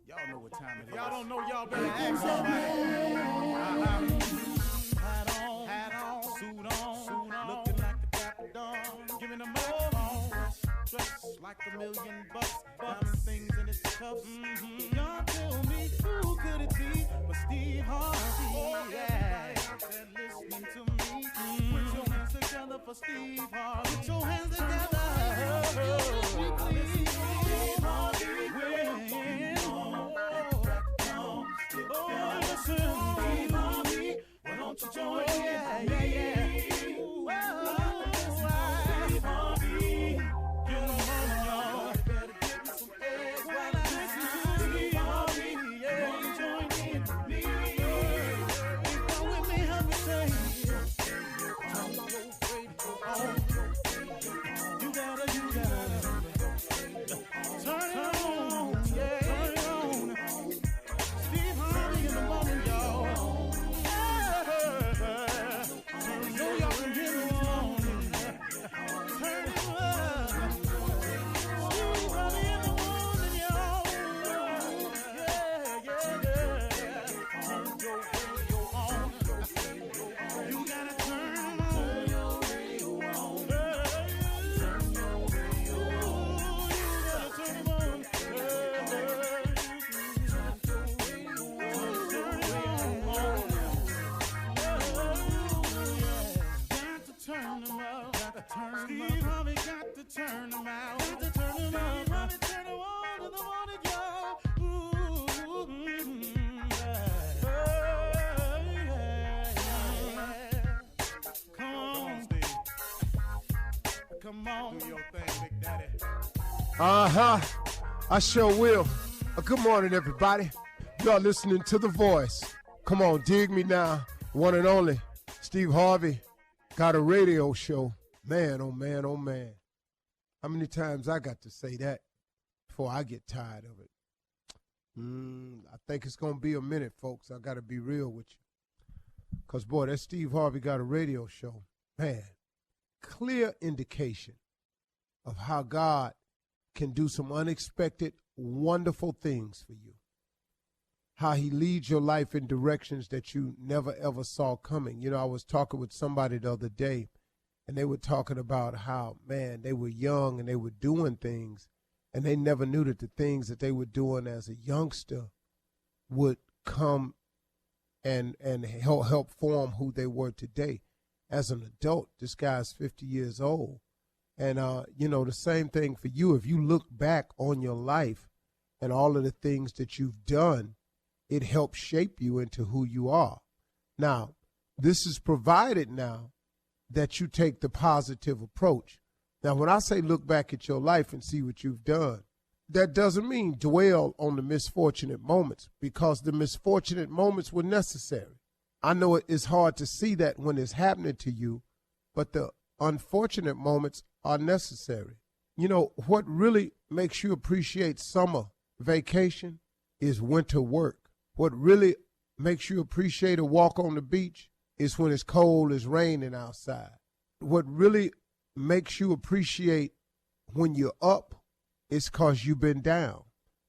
Y'all know what time it is. Y'all don't know, y'all better ask somebody. Hat on, suit on, looking like a dapper dog, giving them all dressed like $1 million, diamond things in his cuffs. Y'all tell me who could it be but Steve Harvey? Oh yeah, everybody out there listening to me, put your hands together for Steve Harvey. Put your hands together. Steve Harvey, oh, listen, Steve Harvey, why don't you join in? Yeah. Steve Harvey, get on, y'all. Better give me some eggs while I listen to Steve Harvey. Yeah, join in with me. Come with me, help me say, turn your radio on. You gotta turn it on, yeah, turn it on. Steve Harvey in the morning, y'all. So y'all can get it on. Turn it up. Steve Harvey in the morning, y'all. Yeah. Turn your radio on. You gotta turn your radio on. Turn your radio on. You gotta turn it on. Turn them up, Steve Harvey got to turn them out. Got to turn them up, Harvey turn them on in the morning, y'all. Come on, Steve. Come on, do your thing, Big Daddy. I sure will. Good morning, everybody. Y'all listening to The Voice. Come on, dig me now. One and only, Steve Harvey. Got a radio show. Man, oh man, oh man. How many times I got to say that before I get tired of it? I think it's going to be a minute, folks. I got to be real with you. Because, boy, that Steve Harvey Got a Radio Show, man, clear indication of how God can do some unexpected, wonderful things for you. How he leads your life in directions that you never, ever saw coming. You know, I was talking with somebody the other day, and they were talking about how, man, they were young and they were doing things, and they never knew that the things that they were doing as a youngster would come and help form who they were today. As an adult, this guy's 50 years old. And, you know, the same thing for you. If you look back on your life and all of the things that you've done, it helps shape you into who you are. Now, this is provided now that you take the positive approach. Now, when I say look back at your life and see what you've done, that doesn't mean dwell on the misfortunate moments, because the misfortunate moments were necessary. I know it's hard to see that when it's happening to you, but the unfortunate moments are necessary. You know, what really makes you appreciate summer vacation is winter work. What really makes you appreciate a walk on the beach is when it's cold, it's raining outside. What really makes you appreciate when you're up is because you've been down.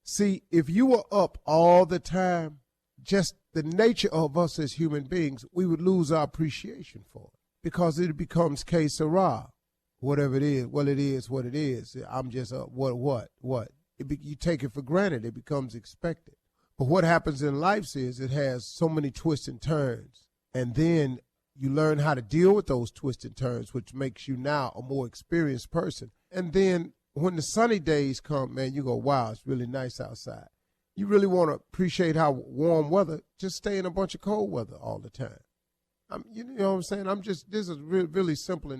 See, if you were up all the time, just the nature of us as human beings, we would lose our appreciation for it, because it becomes que sera, whatever it is. Well, it is what it is. I'm just what? You take it for granted. It becomes expected. But what happens in life is it has so many twists and turns, and then you learn how to deal with those twists and turns, which makes you now a more experienced person. And then when the sunny days come, man, you go, wow, it's really nice outside. You really want to appreciate how warm weather, just stay in a bunch of cold weather all the time. You know what I'm saying? This is really simple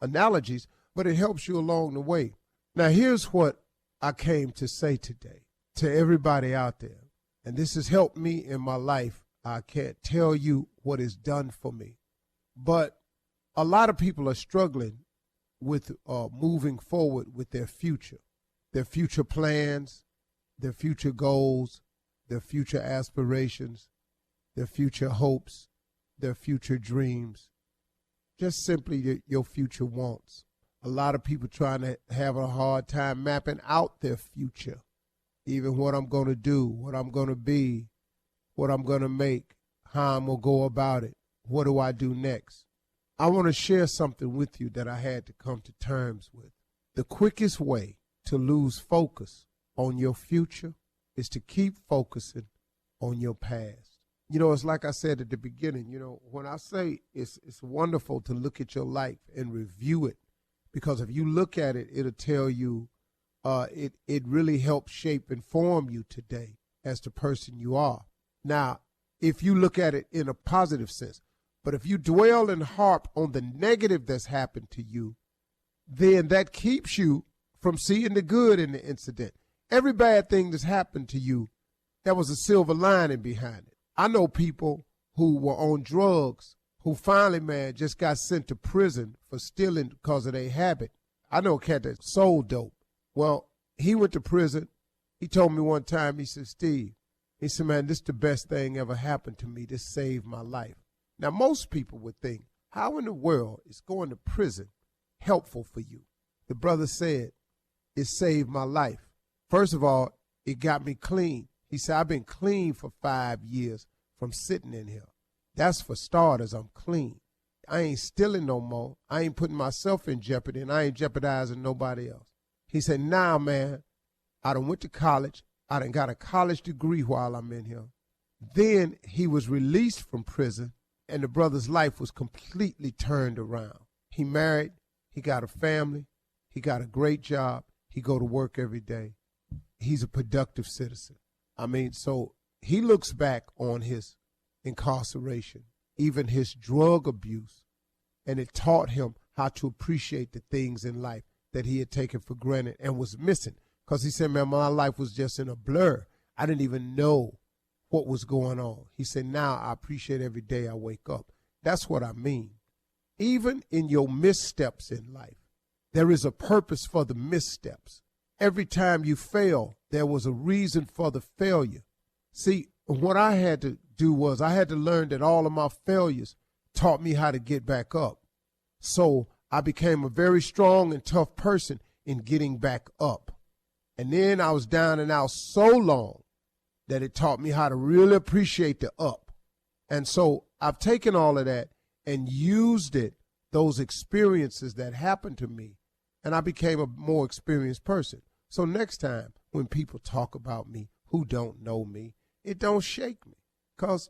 analogies, but it helps you along the way. Now, here's what I came to say today to everybody out there, and this has helped me in my life. I can't tell you what it's done for me, but a lot of people are struggling with moving forward with their future plans, their future goals, their future aspirations, their future hopes, their future dreams, just simply your future wants. A lot of people trying to have a hard time mapping out their future, even what I'm going to do, what I'm going to be, what I'm going to make, how I'm going to go about it, what do I do next. I want to share something with you that I had to come to terms with. The quickest way to lose focus on your future is to keep focusing on your past. You know, it's like I said at the beginning, you know, when I say it's wonderful to look at your life and review it, because if you look at it, it'll tell you, it really helps shape and form you today as the person you are. Now, if you look at it in a positive sense, but if you dwell and harp on the negative that's happened to you, then that keeps you from seeing the good in the incident. Every bad thing that's happened to you, there was a silver lining behind it. I know people who were on drugs who finally, man, just got sent to prison for stealing because of their habit. I know a cat that sold dope. Well, he went to prison. He told me one time, he said, Steve, he said, man, this is the best thing ever happened to me. This saved my life. Now, most people would think, how in the world is going to prison helpful for you? The brother said, it saved my life. First of all, it got me clean. He said, I've been clean for 5 years from sitting in here. That's for starters, I'm clean. I ain't stealing no more. I ain't putting myself in jeopardy, and I ain't jeopardizing nobody else. He said, now, man, I done went to college. I done got a college degree while I'm in here. Then he was released from prison, and the brother's life was completely turned around. He married. He got a family. He got a great job. He go to work every day. He's a productive citizen. I mean, so he looks back on his incarceration, even his drug abuse, and it taught him how to appreciate the things in life that he had taken for granted and was missing. Because he said, man, my life was just in a blur. I didn't even know what was going on. He said, now I appreciate every day I wake up. That's what I mean. Even in your missteps in life, there is a purpose for the missteps. Every time you fail, there was a reason for the failure. See, what I had to do was I had to learn that all of my failures taught me how to get back up. So I became a very strong and tough person in getting back up. And then I was down and out so long that it taught me how to really appreciate the up. And so I've taken all of that and used it, those experiences that happened to me, and I became a more experienced person. So next time when people talk about me who don't know me, it don't shake me, because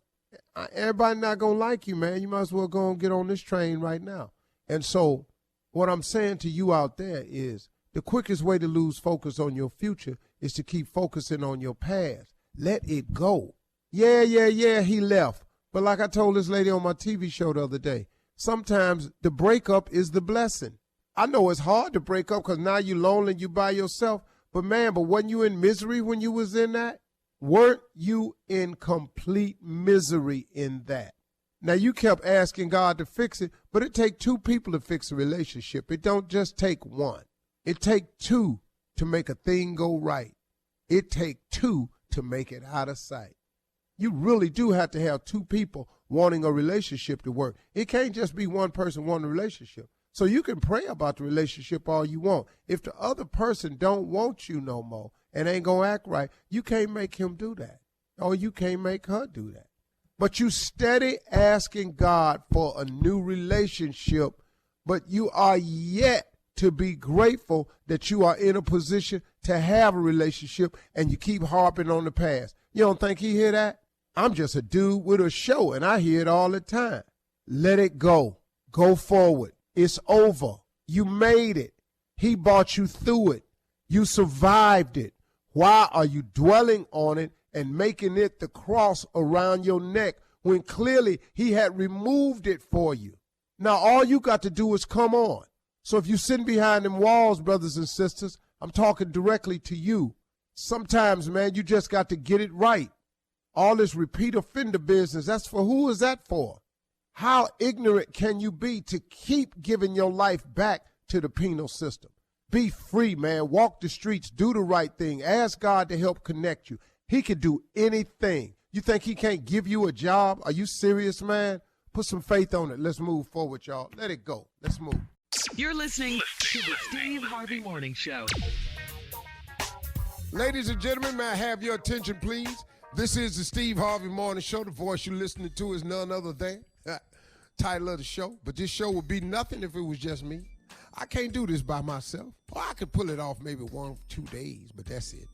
everybody not going to like you, man. You might as well go and get on this train right now. And so what I'm saying to you out there is the quickest way to lose focus on your future is to keep focusing on your past. Let it go. Yeah, he left. But like I told this lady on my TV show the other day, sometimes the breakup is the blessing. I know it's hard to break up because now you're lonely and you by yourself. But man, wasn't you in misery when you was in that? Weren't you in complete misery in that? Now, you kept asking God to fix it, but it takes two people to fix a relationship. It don't just take one. It takes two to make a thing go right. It takes two to make it out of sight. You really do have to have two people wanting a relationship to work. It can't just be one person wanting a relationship. So you can pray about the relationship all you want. If the other person don't want you no more and ain't going to act right, you can't make him do that. Or you can't make her do that. But you steady asking God for a new relationship, but you are yet to be grateful that you are in a position to have a relationship, and you keep harping on the past. You don't think he hear that? I'm just a dude with a show, and I hear it all the time. Let it go. Go forward. It's over. You made it. He brought you through it. You survived it. Why are you dwelling on it and making it the cross around your neck when clearly he had removed it for you? Now, all you got to do is come on. So if you're sitting behind them walls, brothers and sisters, I'm talking directly to you. Sometimes, man, you just got to get it right. All this repeat offender business, that's for who is that for? How ignorant can you be to keep giving your life back to the penal system? Be free, man. Walk the streets. Do the right thing. Ask God to help connect you. He can do anything. You think he can't give you a job? Are you serious, man? Put some faith on it. Let's move forward, y'all. Let it go. Let's move. You're listening to the Steve Harvey Morning Show. Ladies and gentlemen, may I have your attention, please? This is the Steve Harvey Morning Show. The voice you're listening to is none other than title of the show. But this show would be nothing if it was just me. I can't do this by myself. Or I could pull it off maybe 1 or 2 days, but that's it.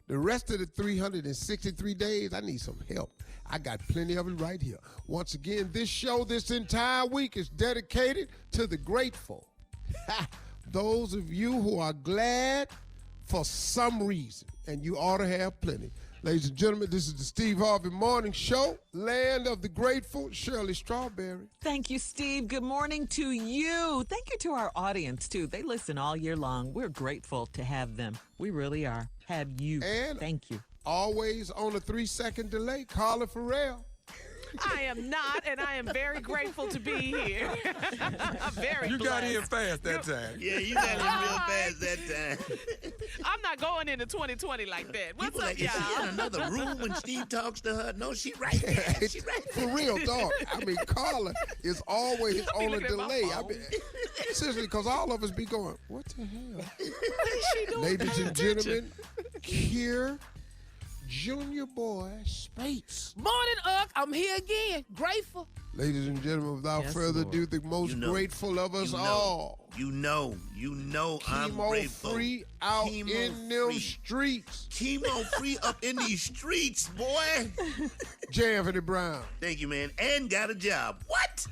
The rest of the 363 days, I need some help. I got plenty of it right here. Once again, this show this entire week is dedicated to the grateful. Those of you who are glad for some reason, and you ought to have plenty. Ladies and gentlemen, this is the Steve Harvey Morning Show, land of the grateful, Shirley Strawberry. Thank you, Steve. Good morning to you. Thank you to our audience, too. They listen all year long. We're grateful to have them. We really are. Have you. And thank you. Always on a 3-second delay, Carla Farrell. I am not, and I am very grateful to be here. I'm very You got blessed. in fast that time. Yeah, you got in real fast that time. I'm not going into 2020 like that. What's People up, like, is she in y'all? another room when Steve talks to her? No, she right there. She right there. For real, dog. I mean, Carla is always I be on a looking at my delay. phone. Seriously, because all of us be going, what the hell? What is she doing? Ladies Pay and attention. gentlemen, here, Junior Boy Spates. Morning, Uck. I'm here again. Grateful. Ladies and gentlemen, without Yes, further Lord. ado, the most You know. grateful of us You know. all. You know I'm grateful. Chemo-free out in them Chemo-free. streets. Chemo-free up in these streets, boy. J. Anthony Brown. Thank you, man. And got a job. What?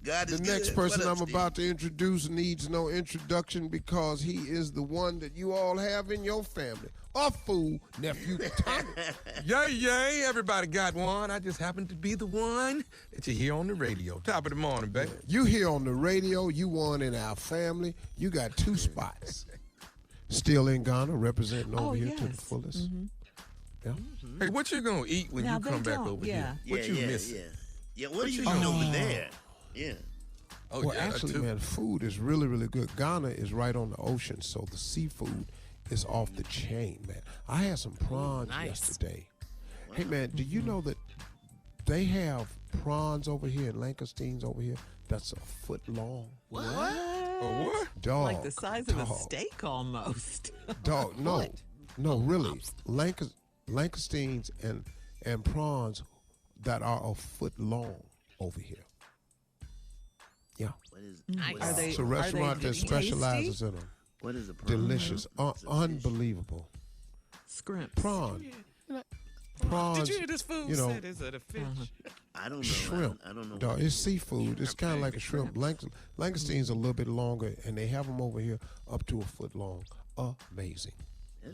God is The good. next person What up, I'm Steve? about to introduce needs no introduction because he is the one that you all have in your family. A fool, nephew Tommy. Yay, everybody got one. I just happen to be the one that you hear on the radio. Top of the morning, baby. You here on the radio, you one in our family. You got 2 spots. Still in Ghana, representing over here to the yes. fullest. Yeah. Hey, what you gonna eat when Now, you come they back don't, over yeah. here? What you missing? Yeah. Yeah, what are you eating over there? Yeah. Oh, Well, yeah, actually, too. man, food is really, really good. Ghana is right on the ocean, so the seafood is off the chain, man. I had some prawns nice. yesterday. Hey, man, do you know that they have prawns over here in Lancaster's over here that's a foot long? What? Oh, what? Dog. Like the size of a dog, steak almost. Dog, no. What? No, really. Lancaster's and prawns that are a foot long over here. Yeah. What is, Nice. what Are is- they- It's a restaurant that tasty? specializes in them. what is a prawn? Delicious. What's a fish? Unbelievable. Scrimps. Prawn. Prawns. Did you hear this food you know, said is it a fish? I don't know. Shrimp. I don't know. Dog, it's seafood. It's kind of like a shrimp. Lancaster's a little bit longer, and they have them over here up to a foot long. Amazing.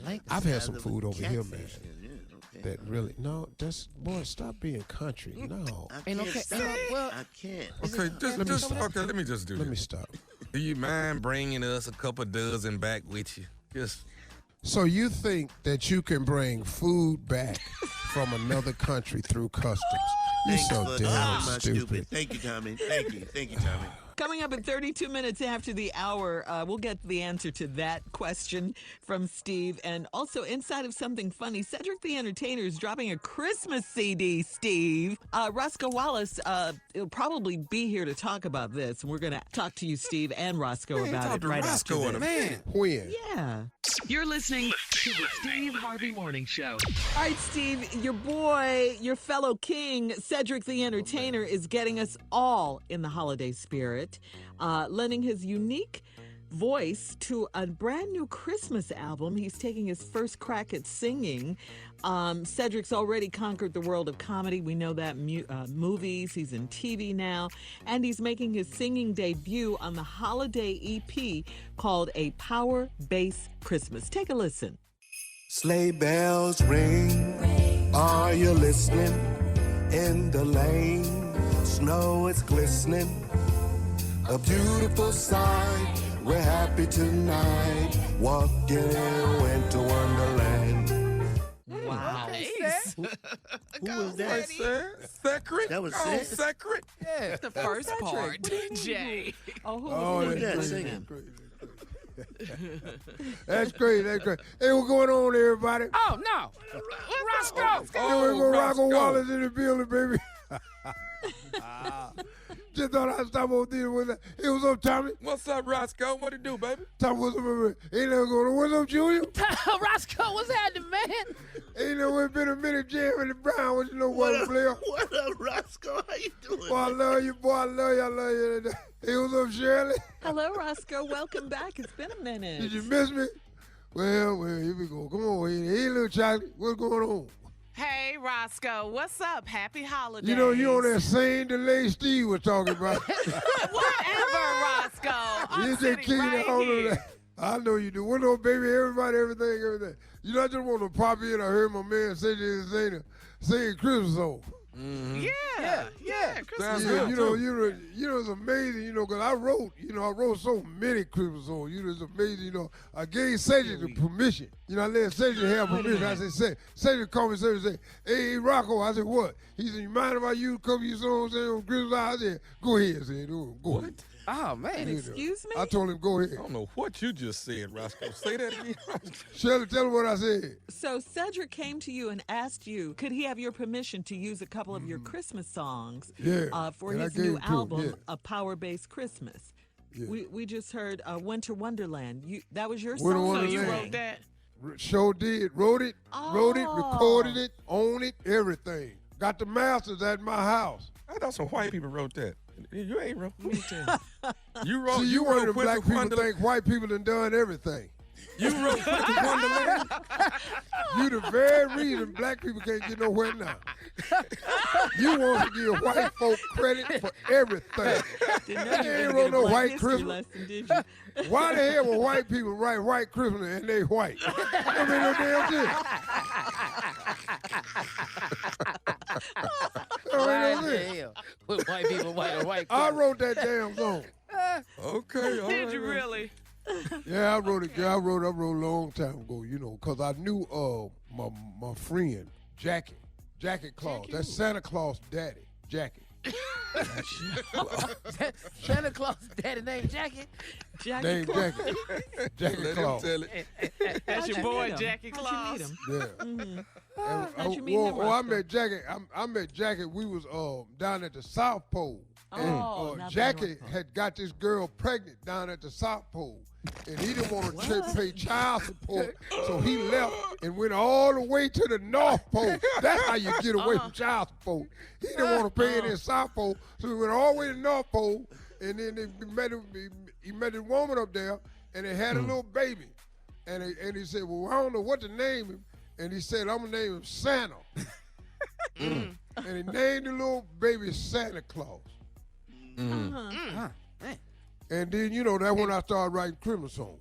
Like the I've had size some of a food over here, man. catfish. Yeah, okay. That really, no, that's, boy, stop being country. No. I Ain't can't okay. stop. Well, I can't. Okay, let me just do Let me this. stop. Do you mind bringing us a couple dozen back with you? Just So you think that you can bring food back from another country through customs? You're Thanks so for damn allowing my stupid. Thank you, Tommy. Thank you, Tommy. Coming up in 32 minutes after the hour, we'll get the answer to that question from Steve. And also, inside of something funny, Cedric The Entertainer is dropping a Christmas CD, Steve. Roscoe Wallace will probably be here to talk about this. And we're going to talk to you, Steve, and Roscoe about talk it to right Roscoe after in a this. minute. When? Yeah. You're listening to the Steve Harvey Morning Show. All right, Steve, your boy, your fellow king, Cedric the Entertainer, is getting us all in the holiday spirit, lending his unique voice to a brand new Christmas album. He's taking his first crack at singing. Cedric's already conquered the world of comedy. We know that movies. He's in TV now. And he's making his singing debut on the holiday EP called A Power Bass Christmas. Take a listen. Sleigh bells ring. Are you listening? In the lane, snow is glistening. A beautiful sight. We're happy tonight. Walking in winter wonderland. Wow. nice. Who was that? Secret? That was oh, Sid? secret? Yeah. The first Cedric, part, what do you mean? Jay. Oh, who Oh, was Who it? that great, singing? That's great. That's great. Hey, what's going on, everybody? Oh, no. Roscoe. Here we go, Roscoe Roscoe. Wallace in the building, baby. Just thought I'd stop over there with that. Hey, what's up, Tommy? What's up, Roscoe? What it do, baby? Tommy, what's up, baby? Ain't nothing going on. What's up, Junior? Roscoe, what's happening, man? Ain't no way been a minute jamming the Brown. What you know, what player? What up, Roscoe? How you doing? Boy, I love you, boy. I love you. I love you. Hey, what's up, Shirley? Hello, Roscoe. Welcome back. It's been a minute. Did you miss me? Well, here we go. Come on, hey, little chocolate. What's going on? Hey, Roscoe, what's up? Happy holidays. You know, you on that same delay Steve was talking about. Whatever, Roscoe. I'm You just sitting keep right on here. that. I know you do. What up, baby? Everybody, everything. You know, I just want to pop in. I heard my man Cedric The Entertainer singing Christmas song. Yeah. Christmas Sounds Yeah, song. you know, it's amazing, because I wrote so many Christmas songs. It's amazing, I gave Cedric the permission. I let Cedric have permission. I said, Cedric called me, Cedric said, hey, Rocco. I said, what? He said, you mind if I use a couple of your songs on Christmas? I said, go ahead, I said, go ahead. Oh, man. Excuse me? I told him, go ahead. I don't know what you just said, Roscoe. Say that again. Shirley, tell him what I said. So Cedric came to you and asked you, could he have your permission to use a couple of your Christmas songs for and I his gave new it to him, album, A Power-Based Christmas? Yeah. We just heard Winter Wonderland. That was your Winter song? So you Wonderland. wrote that? Sure did. Wrote it, recorded it, owned it, everything. Got the masters at my house. I thought some white people wrote that. You ain't wrote. Me too. You wrote. See, you one wrote of the black Winter people Wonderland. think white people done everything. You wrote Winter Wonderland. You the very reason black people can't get nowhere now. You want to give white folk credit for everything. Didn't know you You were ain't gonna wrote get a no Black white history Christmas. lesson, did you? Why the hell would white people write White Christmas and they white? I mean, no damn shit. With white people, white. I wrote that damn song. Okay. All Did right, you man. really? Yeah, I wrote it. Yeah, I wrote a long time ago, because I knew my friend, Jackie Claus. That's Santa Claus' daddy, Jackie. Santa Claus daddy named Jackie. Named Jackie. Jackie Let him Claus. tell it. That's How'd your you boy, meet him? Jackie How'd Claus. you meet him? Yeah. And How'd you meet him, I Roscoe? met Jackie. I met Jackie. We was down at the South Pole. And Oh, not the Jackie North Pole. had got this girl pregnant down at the South Pole. And he didn't want to pay child support, so he left and went all the way to the North Pole. That's how you get away from child support. He didn't want to pay it in South Pole, so he went all the way to the North Pole, and then he met a woman up there, and they had a little baby. And he said, well, I don't know what to name him. And he said, I'm going to name him Santa. And he named the little baby Santa Claus. And then, that's when I started writing Christmas songs.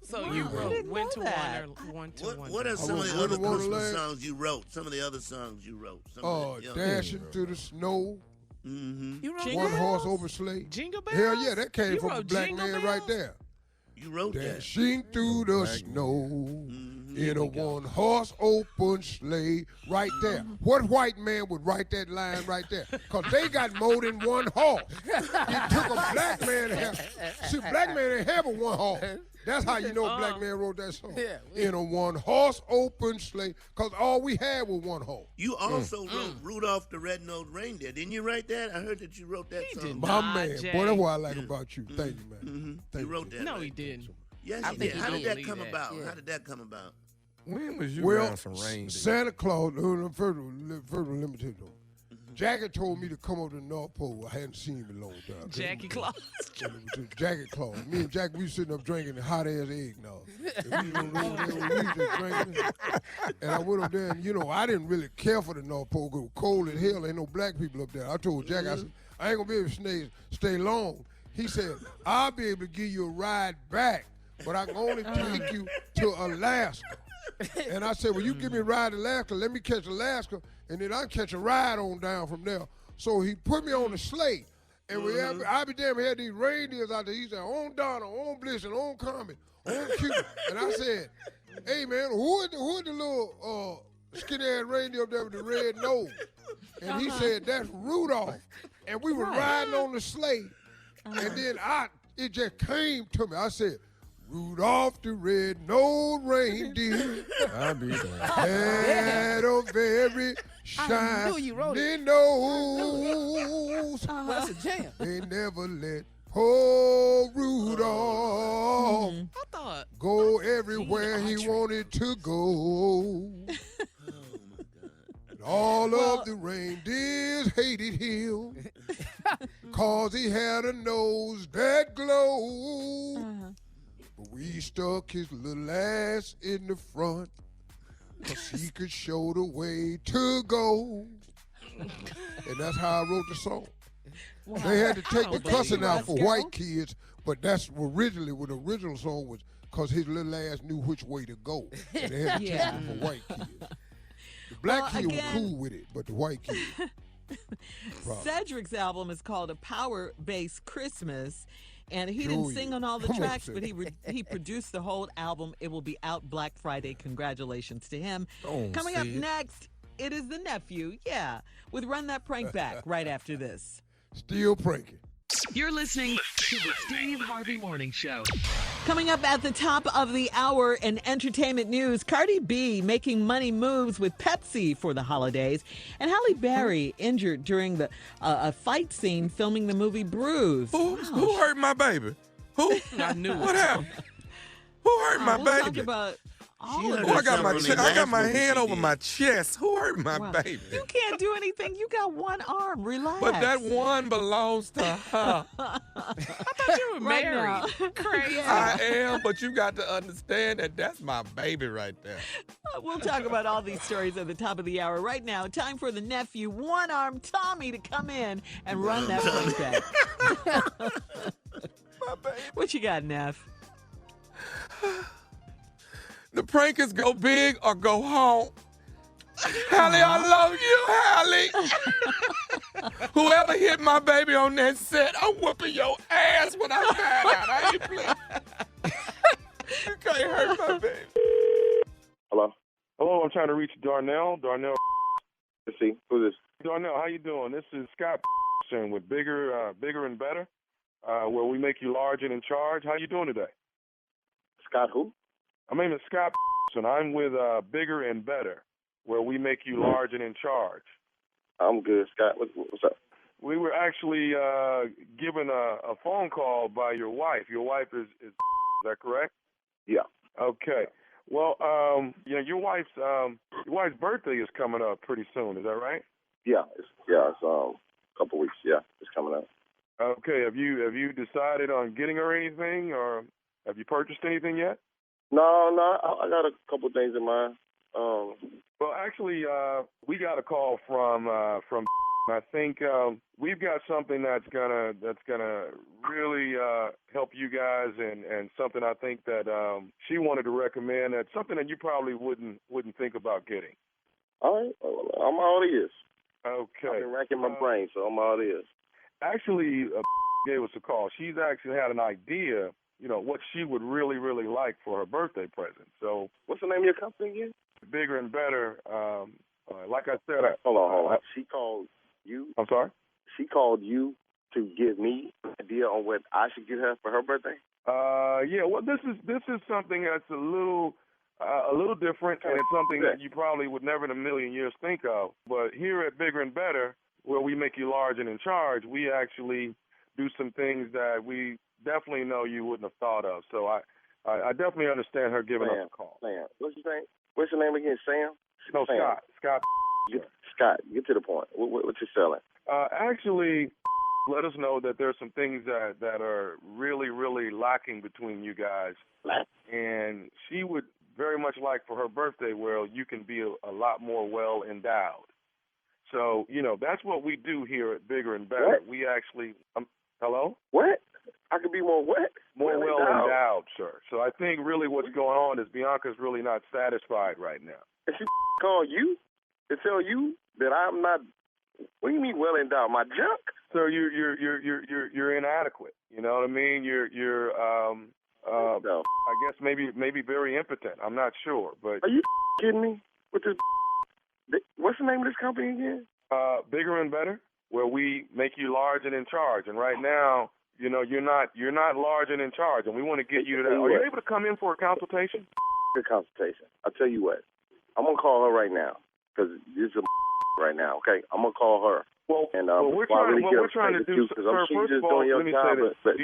So you I wrote didn't know Winter that. Wonderland. What are some of wrote the other Winter Christmas Wonderland. songs you wrote? Some of the other songs you wrote. Some of the, Dashing to the Snow, You wrote Jingle One Horse Bells? Open Sleigh. Jingle Bells? Hell yeah, that came You from a wrote black Jingle man Bells? right there. You wrote that. Dashing through the snow in a one-horse open sleigh, right there. What white man would write that line right there? Because they got more than one horse. It took a black man to have. See, black man didn't have a one horse. That's how you know a black man wrote that song. Yeah. In a one-horse open sleigh, because all we had was one horse. You also wrote Rudolph the Red-Nosed Reindeer. Didn't you write that? I heard that you wrote that He song. did My Nah, man, Jay. boy, that's what I like about you. Thank you, man. Thank You wrote that. No, right? he didn't. Yes, I he think did. he How did did that leave come that, about? yeah. How did that come about? When was you Well, around some rain? Santa Claus, first of all, let me tell you though. Jackie told me to come up to the North Pole. I hadn't seen him in a long time. Jackie Claus. Jackie Claus. Me and Jackie, we sitting up drinking the hot ass eggnog. And we just drinking. And I went up there and, I didn't really care for the North Pole because it was cold as hell. Ain't no black people up there. I told Jackie, I said, I ain't going to be able to stay long. He said, I'll be able to give you a ride back, but I can only take you to Alaska. And I said, well, you give me a ride to Alaska, let me catch Alaska, and then I can catch a ride on down from there. So he put me on the sleigh. And I be damn, we had these reindeers out there. He said, on Donna, on Bliss, and on Comet, on Cupid. And I said, hey, man, who are the little skinny-ass reindeer up there with the red nose? And he said, that's Rudolph. And we were riding on the sleigh. And then it just came to me. I said, Rudolph the red-nosed reindeer I'll be there. had a very I knew you wrote it. Shiny nose. Well, that's a jam. They never let poor Rudolph I thought. go everywhere he wanted to go. And all of the reindeers hated him cause he had a nose that glowed. But we stuck his little ass in the front cause he could show the way to go. And that's how I wrote the song. Wow. They had to take the Thank cussing you, out for Roscoe. white kids, but that's originally what the original song was, because his little ass knew which way to go. And they had to Yeah. take it for white kids. The black Well, kid was again- cool with it, but the white kid. problem. Cedric's album is called A Power Bass Christmas, and he didn't Joey, sing on all the come on, tracks, but Cedric. he produced the whole album. It will be out Black Friday. Congratulations to him. Oh, Coming up Sid. next, it is the nephew, with Run That Prank Back right after this. Still pranking. You're listening to the Steve Harvey Morning Show. Coming up at the top of the hour in entertainment news, Cardi B making money moves with Pepsi for the holidays, and Halle Berry injured during a fight scene filming the movie Bruise. Who hurt my baby? Who? I knew What it. happened? Who hurt my We'll baby? talk about all She of hurt Oh, this. I got my Something I got my last hand movie over she my did. chest. Who hurt my Wow. baby? You can't do anything. You got one arm. Relax. But that one belongs to her. I thought you were Right married. now. Crazy. I am, but you got to understand that that's my baby right there. We'll talk about all these stories at the top of the hour. Right now, time for the nephew, one-armed Tommy, to come in and run that prank back. My baby. What you got, Neff? The prankers go big or go home. Halle, I love you, Halle. Whoever hit my baby on that set, I'm whooping your ass when I find out. I ain't playing. You can't hurt my baby. Hello? Hello, I'm trying to reach Darnell. Darnell, let's see, who's this? Darnell, how you doing? This is Scott with Bigger and Better, where we make you large and in charge. How you doing today? Scott who? My name is Scott, and I'm with Bigger and Better, where we make you large and in charge. I'm good, Scott. What's up? We were actually given a phone call by your wife. Your wife is that correct? Yeah. Okay. Well, your wife's birthday is coming up pretty soon. Is that right? Yeah. It's a couple weeks. Yeah, it's coming up. Okay. Have you decided on getting her anything, or have you purchased anything yet? No. I got a couple things in mind. Well, actually, we got a call from. I think we've got something that's gonna really help you guys, and something I think that she wanted to recommend. That's something that you probably wouldn't think about getting. All right. I'm all ears. Okay. I've been racking my brain, so I'm all ears. Actually, gave us a call. She's actually had an idea, what she would really, really like for her birthday present. So, what's the name of your company again? Bigger and Better. Like I said, hold on. She called you. I'm sorry? She called you to give me an idea on what I should get her for her birthday? Yeah. Well, this is something that's a little different, and it's something that you probably would never in a million years think of. But here at Bigger and Better, where we make you large and in charge, we actually do some things that we definitely know you wouldn't have thought of. So I definitely understand her giving us a call. Sam. What's your name? What's your name again? Sam? No, Sam. Scott. Scott, get to the point. What you selling? Actually, let us know that there's some things that are really, really lacking between you guys. And she would very much like for her birthday, where you can be a lot more well endowed. So, that's what we do here at Bigger and Better. What? We actually, hello? What? I could be more what? More well endowed, sir. So I think really what's going on is Bianca's really not satisfied right now. And she called you to tell you that I'm not. What do you mean well endowed? My junk? So you're inadequate. You know what I mean? You're No. I guess maybe very impotent. I'm not sure, but Are you kidding me? With this? What's the name of this company again? Bigger and Better, where we make you large and in charge. And right now, you're not large and in charge, and we want to get you to that. Are you able to come in for a consultation? Good consultation. I'll tell you what. I'm gonna call her right now because this is a right now, okay? I'm going to call her. Well, we're trying to do, sir. First of all, let me say this: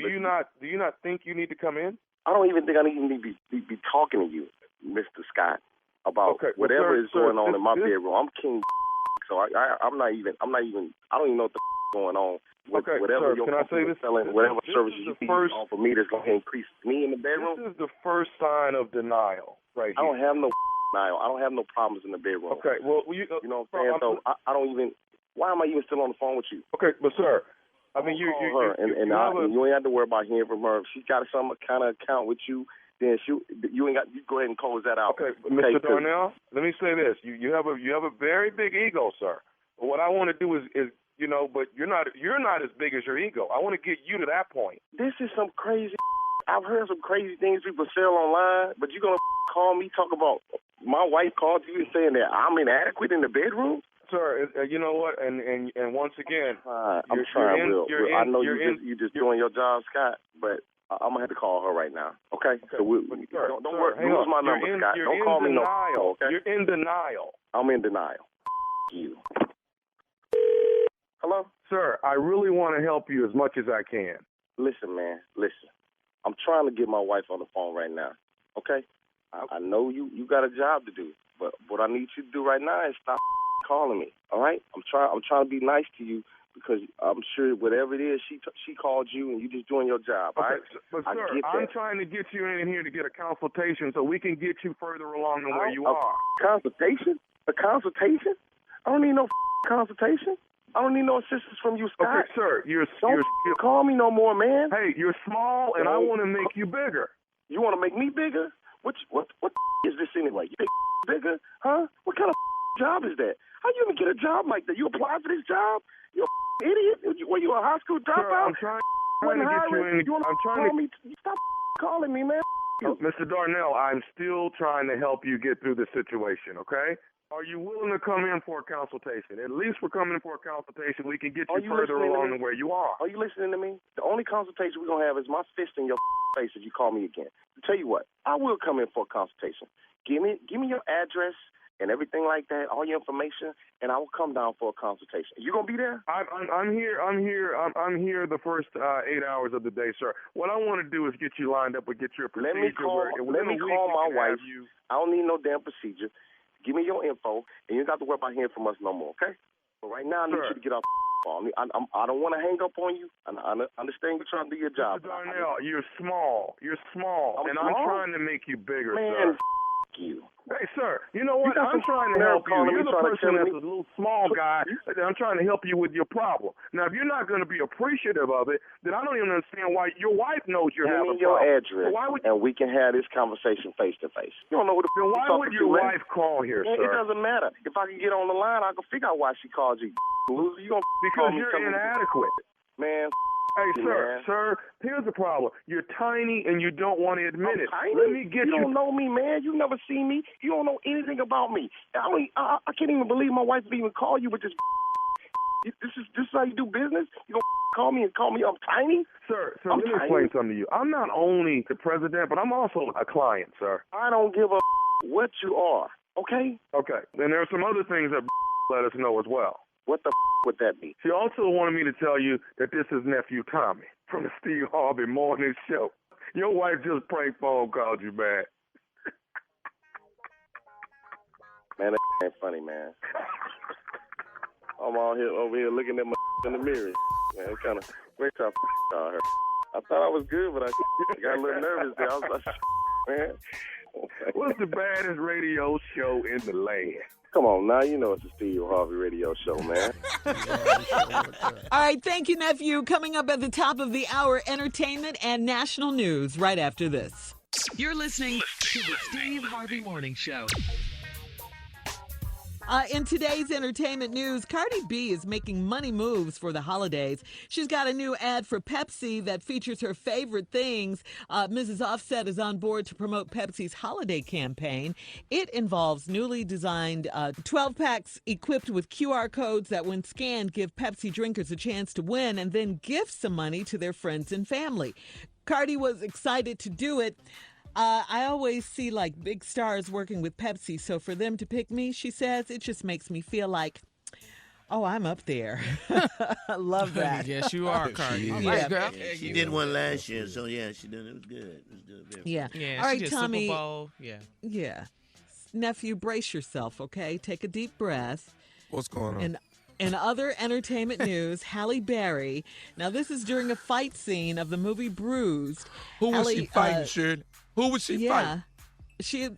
do you not think you need to come in? I don't even think I need to be talking to you, Mr. Scott, about whatever is going on in my bedroom. I'm king, so I'm not even. I don't even know what the going on with whatever your company is selling, whatever services you offer me that's going to increase me in the bedroom. This is the first sign of denial, right here. I don't have no denial. I don't have no problems in the bedroom. Okay, well, you know what I'm saying? So I don't even. Why am I even still on the phone with you? Okay, but sir, I mean, you ain't have to worry about hearing from her. If she's got some kind of account with you, then you ain't got. You go ahead and close that out. Okay, Mr. Darnell, let me say this: you have a very big ego, sir. But what I want to do is but you're not as big as your ego. I want to get you to that point. This is some crazy. I've heard some crazy things people sell online, but you're gonna call me talk about my wife called you and saying that I'm inadequate in the bedroom. Sir, you know what? And once again, I'm trying, Will. I know you're just doing your job, Scott, but I'm gonna have to call her right now. Okay? So don't worry. Lose my number, Scott. Don't call me no. Okay? You're in denial. I'm in denial. You. Hello? Sir, I really want to help you as much as I can. Listen, man. Listen. I'm trying to get my wife on the phone right now. Okay? I know you got a job to do, but what I need you to do right now is stop calling me. All right? I'm trying to be nice to you because I'm sure whatever it is, she called you and you just doing your job. All right? But sir, I'm trying to get you in here to get a consultation so we can get you further along than where you are. Consultation? A consultation? I don't need no consultation. I don't need no assistance from you, Scott. Okay, sir, you're call me no more, man. Hey, you're small, and I want to make you bigger. You want to make me bigger? What is this anyway? You bigger? Huh? What kind of job is that? How you even get a job like that? You apply for this job? You idiot? Were you a high school dropout? I'm trying to get you in. I'm trying to stop calling me, man. Mr. Darnell, I'm still trying to help you get through the situation, okay? Are you willing to come in for a consultation? At least we're coming in for a consultation. We can get you further along than where you are. Are you listening to me? The only consultation we're going to have is my fist in your face if you call me again. Tell you what, I will come in for a consultation. Give me your address and everything like that, all your information, and I will come down for a consultation. You gonna be there? I'm here the first 8 hours of the day, sir. What I want to do is get you lined up and get your procedure. Let me call my wife. I don't need no damn procedure. Give me your info, and you don't have to worry about hearing from us no more, okay? But right now, I need you to get off the phone. I don't want to hang up on you. I understand you're trying to do your job. Mr. Darnell, you're small. You're small. I'm trying to make you bigger, man, sir. You. Hey, sir, you know what? I'm trying to help you. You're the person that's a little small guy. I'm trying to help you with your problem. Now, if you're not going to be appreciative of it, then I don't even understand why your wife knows you're having a problem. Give me your address, and we can have this conversation face to face. You don't know who the then why would your wife call here, sir? It doesn't matter. If I can get on the line, I can figure out why she called you. Loser, you gonna because you're inadequate, man. Hey, sir, here's the problem. You're tiny and you don't want to admit it. Tiny? Let me get you. You don't know me, man. You never seen me. You don't know anything about me. I can't even believe my wife would even call you with this. This is how you do business? You gonna call me I'm tiny? Sir, let me explain something to you. I'm not only the president, but I'm also a client, sir. I don't give a what you are, okay? Okay. Then there are some other things that let us know as well. What the would that be? She also wanted me to tell you that this is nephew Tommy from the Steve Harvey Morning Show. Your wife just prank phone called you, man. Man, that ain't funny, man. I'm over here looking at my in the mirror. Man, it kind of breaks up her. I thought I was good, but I got a little nervous there. I was like, man. What's the baddest radio show in the land? Come on, now you know it's the Steve Harvey Radio Show, man. All right, thank you, nephew. Coming up at the top of the hour, entertainment and national news right after this. You're listening to the Steve Harvey Morning Show. In today's entertainment news, Cardi B is making money moves for the holidays. She's got a new ad for Pepsi that features her favorite things. Mrs. Offset is on board to promote Pepsi's holiday campaign. It involves newly designed 12-packs equipped with QR codes that, when scanned, give Pepsi drinkers a chance to win and then gift some money to their friends and family. Cardi was excited to do it. I always see like big stars working with Pepsi, so for them to pick me, she says, it just makes me feel like Oh, I'm up there. I love that. Yes, you are, Cardi. All right, girl. She did one last year, so yeah, she did. It was good. It was good. Very Yeah. Yeah, All she right, did Tommy. Super Bowl. Yeah. Yeah. Nephew, brace yourself, okay? Take a deep breath. What's going on? And in other entertainment news, Halle Berry. Now, this is during a fight scene of the movie Bruised. Who was Halle, she fighting, Shirley? Who was she fighting? She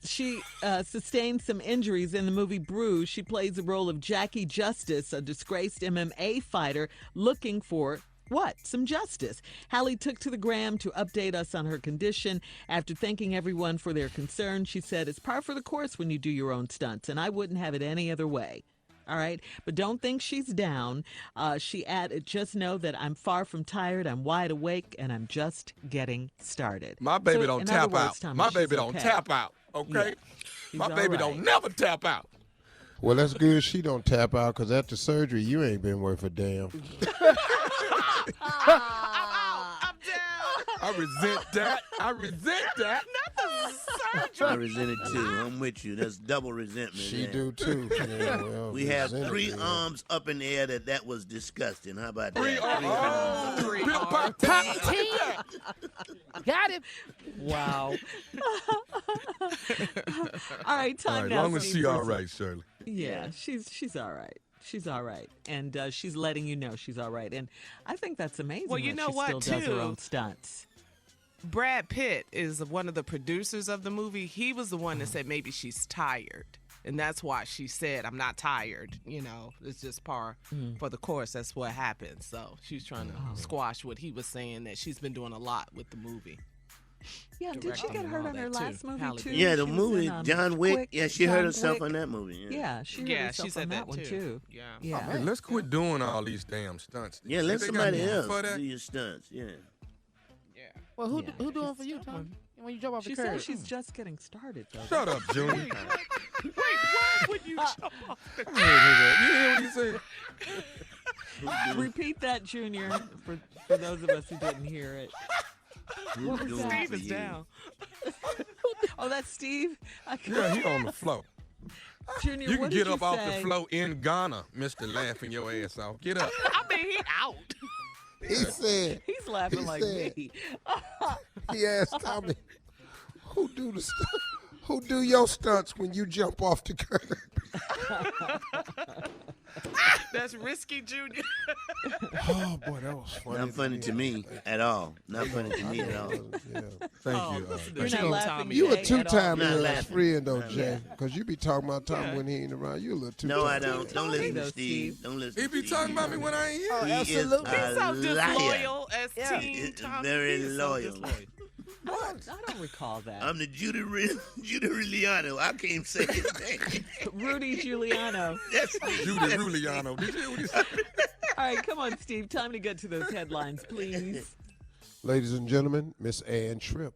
sustained some injuries in the movie Bruised. She plays the role of Jackie Justice, a disgraced MMA fighter looking for what? Some justice. Halle took to the gram to update us on her condition. After thanking everyone for their concern, she said, "It's par for the course when you do your own stunts, and I wouldn't have it any other way." All right. But don't think she's down. She added, "Just know that I'm far from tired. I'm wide awake, and I'm just getting started." My baby So, don't in tap other words, out. Tommy, My she's baby don't okay. tap out, okay? She's My all baby right. don't never tap out. Well, that's good she don't tap out, because after surgery, you ain't been worth a damn. I'm down. I resent that. I resent that. I resent it too. I'm with you. That's double resentment. She man. do too. Yeah, well, We have resent it, 3 man. arms up in the air that was disgusting. How about that? 3 arms. Three Bill arms. Pop- Got him. Wow. All right, time All right, now. long as Steve, she for all some- right, Shirley. Yeah, she's all right. She's all right, and she's letting you know she's all right. And I think that's amazing. Well, you that know she what, still does her too? own stunts. Brad Pitt is one of the producers of the movie. He was the one that said maybe she's tired. And that's why she said, "I'm not tired." You know, it's just par for the course. That's what happens. So she's trying to squash what he was saying, that she's been doing a lot with the movie. Yeah, did she Directing get and hurt all on her that, last too. movie Halle too? Berry. Yeah, the She was movie, in, John Wick. Quick, Yeah, she hurt John herself Wick. on that movie. Yeah, she hurt Yeah, herself she said on that one too. Yeah. Yeah. Hey, let's quit doing all these damn stunts. Yeah, let They got somebody money else for that? do your stunts. Yeah. Well, who Yeah, who doing she's for you, still Tom? one. When you jump off She the curb? says she's just getting started, though. Shut up, Junior. Wait, why would you jump off the You hear what he said? Repeat that, Junior, for those of us who didn't hear it. What was that? Steve is down. Oh, that's Steve? Yeah, he on the floor. Junior, You what can did get up off the say? floor in Ghana, Mr. Laughing your ass off. Get up. I mean, he out. He said, He's laughing He like said- me. he asked Tommy, who do your stunts when you jump off the curb? That's risky, Junior. Oh, boy, that was funny. Not funny to me at all. Not funny to me at all. Yeah. Thank you. listen to You're not June, laughing, Tommy. You a Jay, at two-time all. Not little laughing. friend, though, Not Jay. laughing. Because you be talking about Tommy when he ain't around. You a little two-time. No, I don't. Don't listen though, to Steve. Steve. Don't listen He to be Steve. talking about me when I ain't here. He Absolutely. is He's so a liar. disloyal as Yeah. Teen Tommy. Very He is loyal. So disloyal. I don't recall that. I'm the Judy Giuliano. I can't say his name. Rudy Giuliano. That's me. Judy Giuliano. Did you hear what he said? All right, come on, Steve. Time to get to those headlines, please. Ladies and gentlemen, Miss Ann Tripp.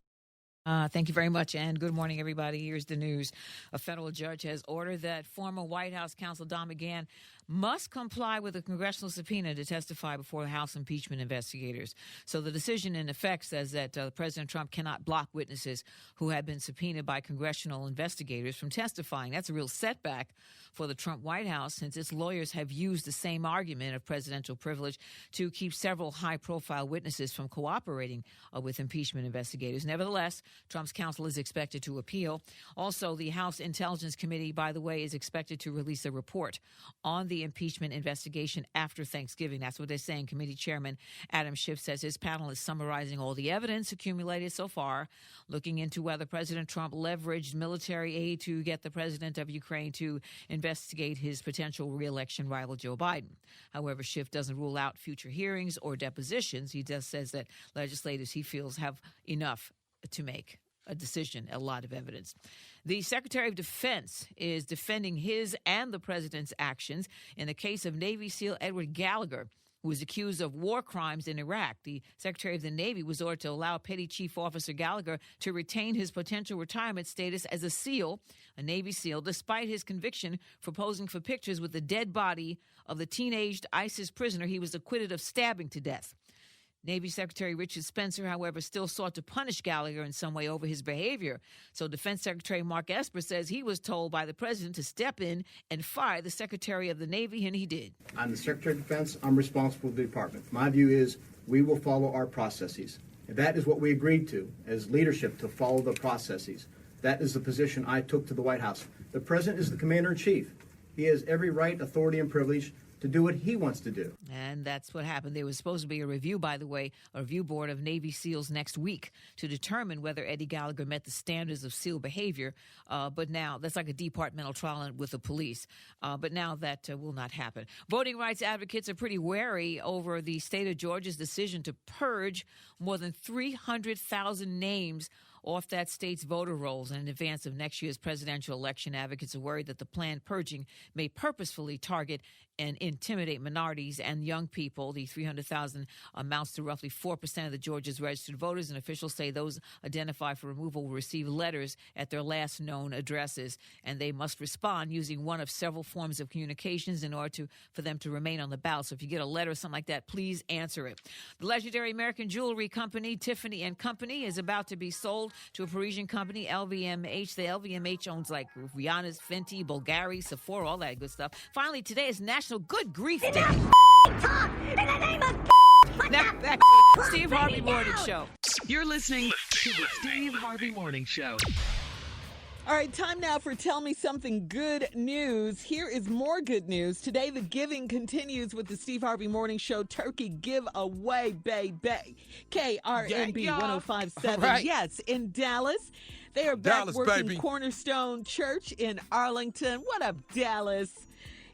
Thank you very much, and good morning, everybody. Here's the news. A federal judge has ordered that former White House counsel Don McGahn must comply with a congressional subpoena to testify before the House impeachment investigators. So the decision, in effect, says that President Trump cannot block witnesses who have been subpoenaed by congressional investigators from testifying. That's a real setback for the Trump White House, since its lawyers have used the same argument of presidential privilege to keep several high-profile witnesses from cooperating with impeachment investigators. Nevertheless, Trump's counsel is expected to appeal. Also, the House Intelligence Committee, by the way, is expected to release a report on the impeachment investigation after Thanksgiving. That's what they're saying. Committee Chairman Adam Schiff says his panel is summarizing all the evidence accumulated so far, looking into whether President Trump leveraged military aid to get the president of Ukraine to investigate his potential re-election rival Joe Biden. However, Schiff doesn't rule out future hearings or depositions. He just says that legislators he feels have enough to make a decision, a lot of evidence. The Secretary of Defense is defending his and the president's actions in the case of Navy SEAL Edward Gallagher, who was accused of war crimes in Iraq. The Secretary of the Navy was ordered to allow Petty Chief Officer Gallagher to retain his potential retirement status as a SEAL, a Navy SEAL, despite his conviction for posing for pictures with the dead body of the teenaged ISIS prisoner he was acquitted of stabbing to death. Navy Secretary Richard Spencer, however, still sought to punish Gallagher in some way over his behavior. So Defense Secretary Mark Esper says he was told by the president to step in and fire the Secretary of the Navy, and he did. I'm the Secretary of Defense. I'm responsible for the department. My view is we will follow our processes. And that is what we agreed to as leadership, to follow the processes. That is the position I took to the White House. The president is the commander-in-chief. He has every right, authority, and privilege to do what he wants to do. And that's what happened. There was supposed to be a review, by the way, a review board of Navy SEALs next week to determine whether Eddie Gallagher met the standards of SEAL behavior. But now that's like a departmental trial with the police. But now that will not happen. Voting rights advocates are pretty wary over the state of Georgia's decision to purge more than 300,000 names off that state's voter rolls in advance of next year's presidential election. Advocates are worried that the planned purging may purposefully target and intimidate minorities and young people. The 300,000 amounts to roughly 4% of the Georgia's registered voters, and officials say those identified for removal will receive letters at their last known addresses, and they must respond using one of several forms of communications in order for them to remain on the ballot. So if you get a letter or something like that, please answer it. The legendary American jewelry company Tiffany & Company is about to be sold to a Parisian company, LVMH. The LVMH owns like Rihanna's, Fenty, Bulgari, Sephora, all that good stuff. Finally, today is National Good Grief Day. Talk in the name of Now back to Steve Harvey Morning Show. You're listening to the Steve Harvey Morning Show. All right, time now for Tell Me Something Good News. Here is more good news. Today, the giving continues with the Steve Harvey Morning Show Turkey Giveaway, baby. KRNB 1057. Right. Yes, in Dallas. They are back Dallas, working baby. Cornerstone Church in Arlington. What up, Dallas?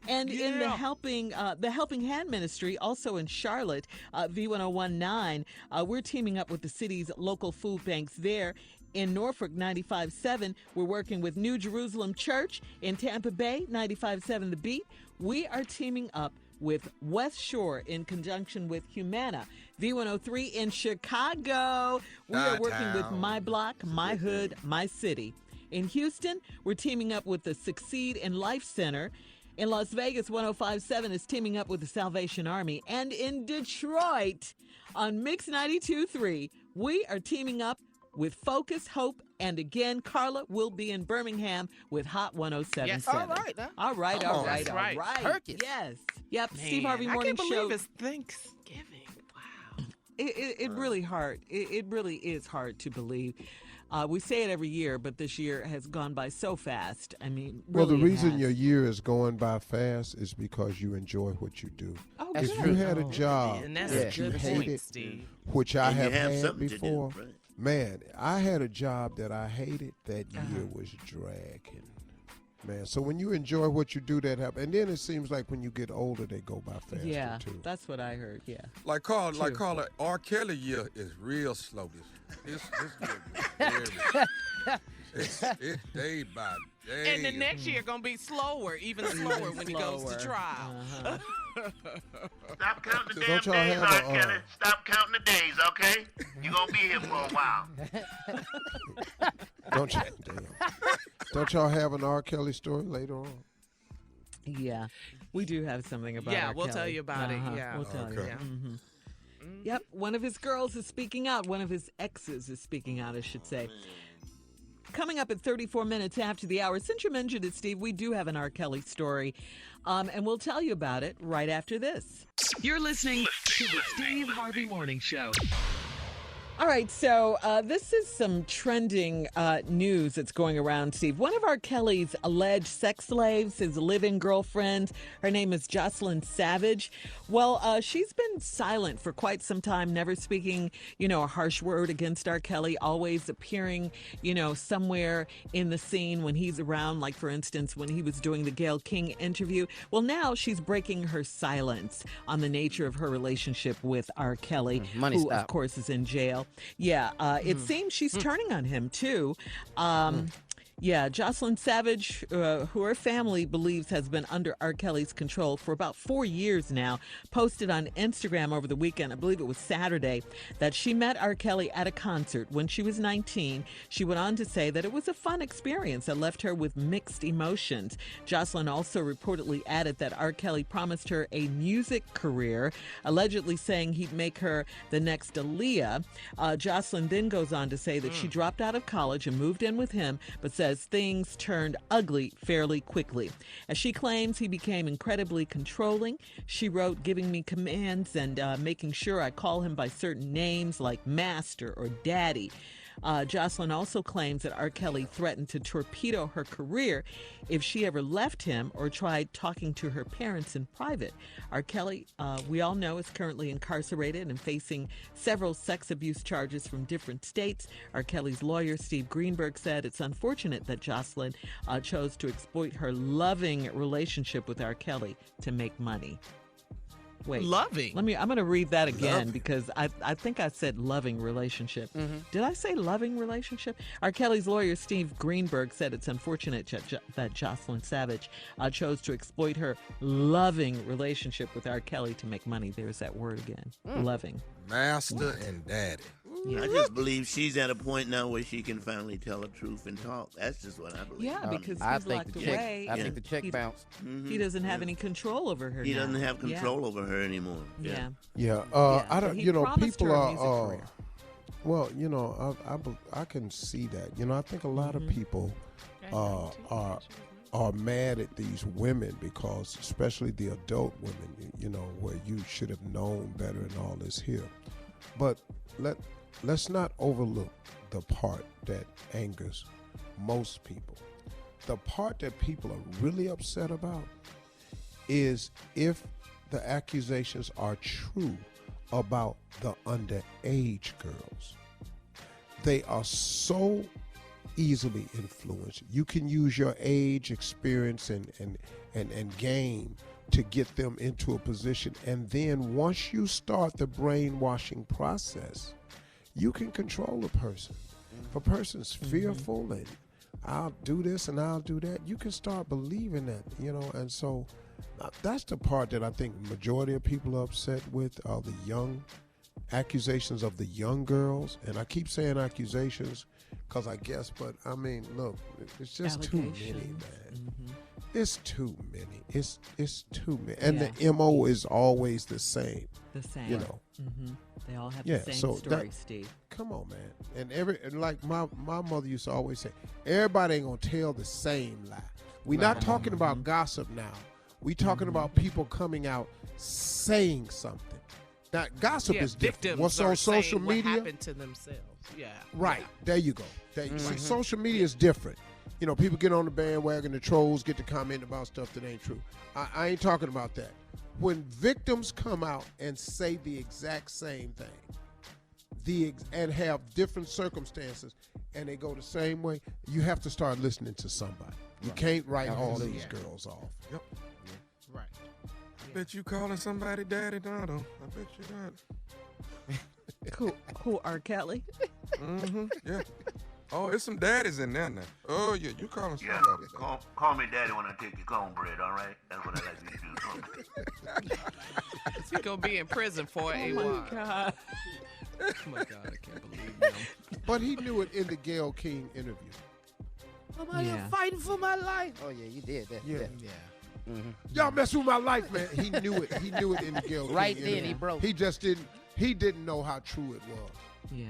And in the Helping Hand Ministry, also in Charlotte, V1019, we're teaming up with the city's local food banks there. In Norfolk, 95.7, we're working with New Jerusalem Church. In Tampa Bay, 95.7 The Beat, we are teaming up with West Shore in conjunction with Humana. V103 in Chicago, we are working with My Block, My Hood, My City. In Houston, we're teaming up with the Succeed in Life Center. In Las Vegas, 105.7 is teaming up with the Salvation Army. And in Detroit, on Mix 92.3, we are teaming up with Focus, Hope, and again, Carla will be in Birmingham with Hot 107.7. Yes. All right. Huh? All right. That's right. Turkish. Yes. Yep, Man, Steve Harvey Morning I can't Show. believe it's Thanksgiving. Wow. It really hard. It really is hard to believe. We say it every year, but this year has gone by so fast. I mean, Well, really the it reason has. your year is going by fast is because you enjoy what you do. Oh, That's If good. you had a job And that's that a you good point, hated, Steve. which I And you have have had something to do, before, right? man, I had a job that I hated. That year was dragging. Man, so when you enjoy what you do, that happens. And then it seems like when you get older, they go by faster, Yeah, too. that's what I heard. Yeah. Like Carla, R. Kelly year is real slow. This year is it's day by day. And the next year gonna be slower, even slower when he goes to trial. Stop counting the Don't damn y'all days, have R. a, Kelly. Stop counting the days, okay? You're going to be here for a while. Don't y'all have an R. Kelly story later on? Yeah. We do have something about Yeah, R. we'll Kelly. tell you about it. Uh-huh. Yeah. We'll tell you. Okay. Mm-hmm. Yep, one of his girls is speaking out. One of his exes is speaking out, I should say. Coming up at 34 minutes after the hour, since you mentioned it, Steve, we do have an R. Kelly story, and we'll tell you about it right after this. You're listening to the Steve Harvey Morning Show. All right, so this is some trending news that's going around, Steve. One of R. Kelly's alleged sex slaves, his live-in girlfriend, her name is Jocelyn Savage. Well, she's been silent for quite some time, never speaking, a harsh word against R. Kelly, always appearing, somewhere in the scene when he's around, like, for instance, when he was doing the Gayle King interview. Well, now she's breaking her silence on the nature of her relationship with R. Kelly, Money who, stop. of course, is in jail. Yeah, it seems she's turning on him, too. Yeah, Jocelyn Savage, who her family believes has been under R. Kelly's control for about 4 years now, posted on Instagram over the weekend, I believe it was Saturday, that she met R. Kelly at a concert when she was 19. She went on to say that it was a fun experience that left her with mixed emotions. Jocelyn also reportedly added that R. Kelly promised her a music career, allegedly saying he'd make her the next Aaliyah. Jocelyn then goes on to say that she dropped out of college and moved in with him, but says things turned ugly fairly quickly. As she claims, he became incredibly controlling. She wrote, giving me commands and making sure I call him by certain names like Master or Daddy. Jocelyn also claims that R. Kelly threatened to torpedo her career if she ever left him or tried talking to her parents in private. R. Kelly, we all know, is currently incarcerated and facing several sex abuse charges from different states. R. Kelly's lawyer, Steve Greenberg, said it's unfortunate that Jocelyn chose to exploit her loving relationship with R. Kelly to make money. Wait, loving. I'm going to read that again because I think I said loving relationship. Did I say loving relationship? R. Kelly's lawyer, Steve Greenberg, said it's unfortunate that Jocelyn Savage chose to exploit her loving relationship with R. Kelly to make money. There's that word again. Loving. Master and daddy. Yeah. I just believe she's at a point now where she can finally tell the truth and talk. That's just what I believe. Yeah, because I he's think locked the check, away. I think the check bounced. He doesn't have any control over her He now. doesn't have control over her anymore. Yeah. Yeah, I don't. He You know, promised people her a music are. career. Well, you know, I can see that. You know, I think a lot of people are mad at these women because, especially the adult women, you know, where you should have known better and all this here. But let's not overlook the part that angers most people. The part that people are really upset about is if the accusations are true about the underage girls. They are so easily influenced. You can use your age, experience, and game to get them into a position. And then once you start the brainwashing process, you can control a person. If a person's fearful and I'll do this and I'll do that, you can start believing that, you know. And so that's the part that I think majority of people are upset with, are the young accusations of the young girls. And I keep saying accusations because I guess, but I mean, look, it's just too many, man. It's too many. It's too many. And the MO is always the same. The same. You know. They all have the same story, Steve. Come on, man. And like my mother used to always say, everybody ain't gonna tell the same lie. We're not talking about gossip now. We talking about people coming out saying something. Now, gossip is different. What's on social media? What happened to themselves? Yeah. Right. There you go. See, social media is different. You know, people get on the bandwagon, the trolls get to comment about stuff that ain't true. I ain't talking about that. When victims come out and say the exact same thing, and have different circumstances, and they go the same way, you have to start listening to somebody. You can't write all these girls off. Yep. Right. I bet you calling somebody Daddy Donald. I bet you not. Who R. Kelly? Yeah. Oh, there's some daddies in there now. Oh, yeah, you calling somebody. Yeah, call me daddy when I take your cornbread, all right? That's what I like you to do. He's going to be in prison for a while. Oh, my God. Oh, my God, I can't believe him. But he knew it in the Gayle King interview. I'm out here fighting for my life. Oh, yeah, you did that. Yeah. Mm-hmm. Y'all mess with my life, man. He knew it. He knew it in the Gayle King Right interview. then, he broke. He just didn't. He didn't know how true it was. Yeah.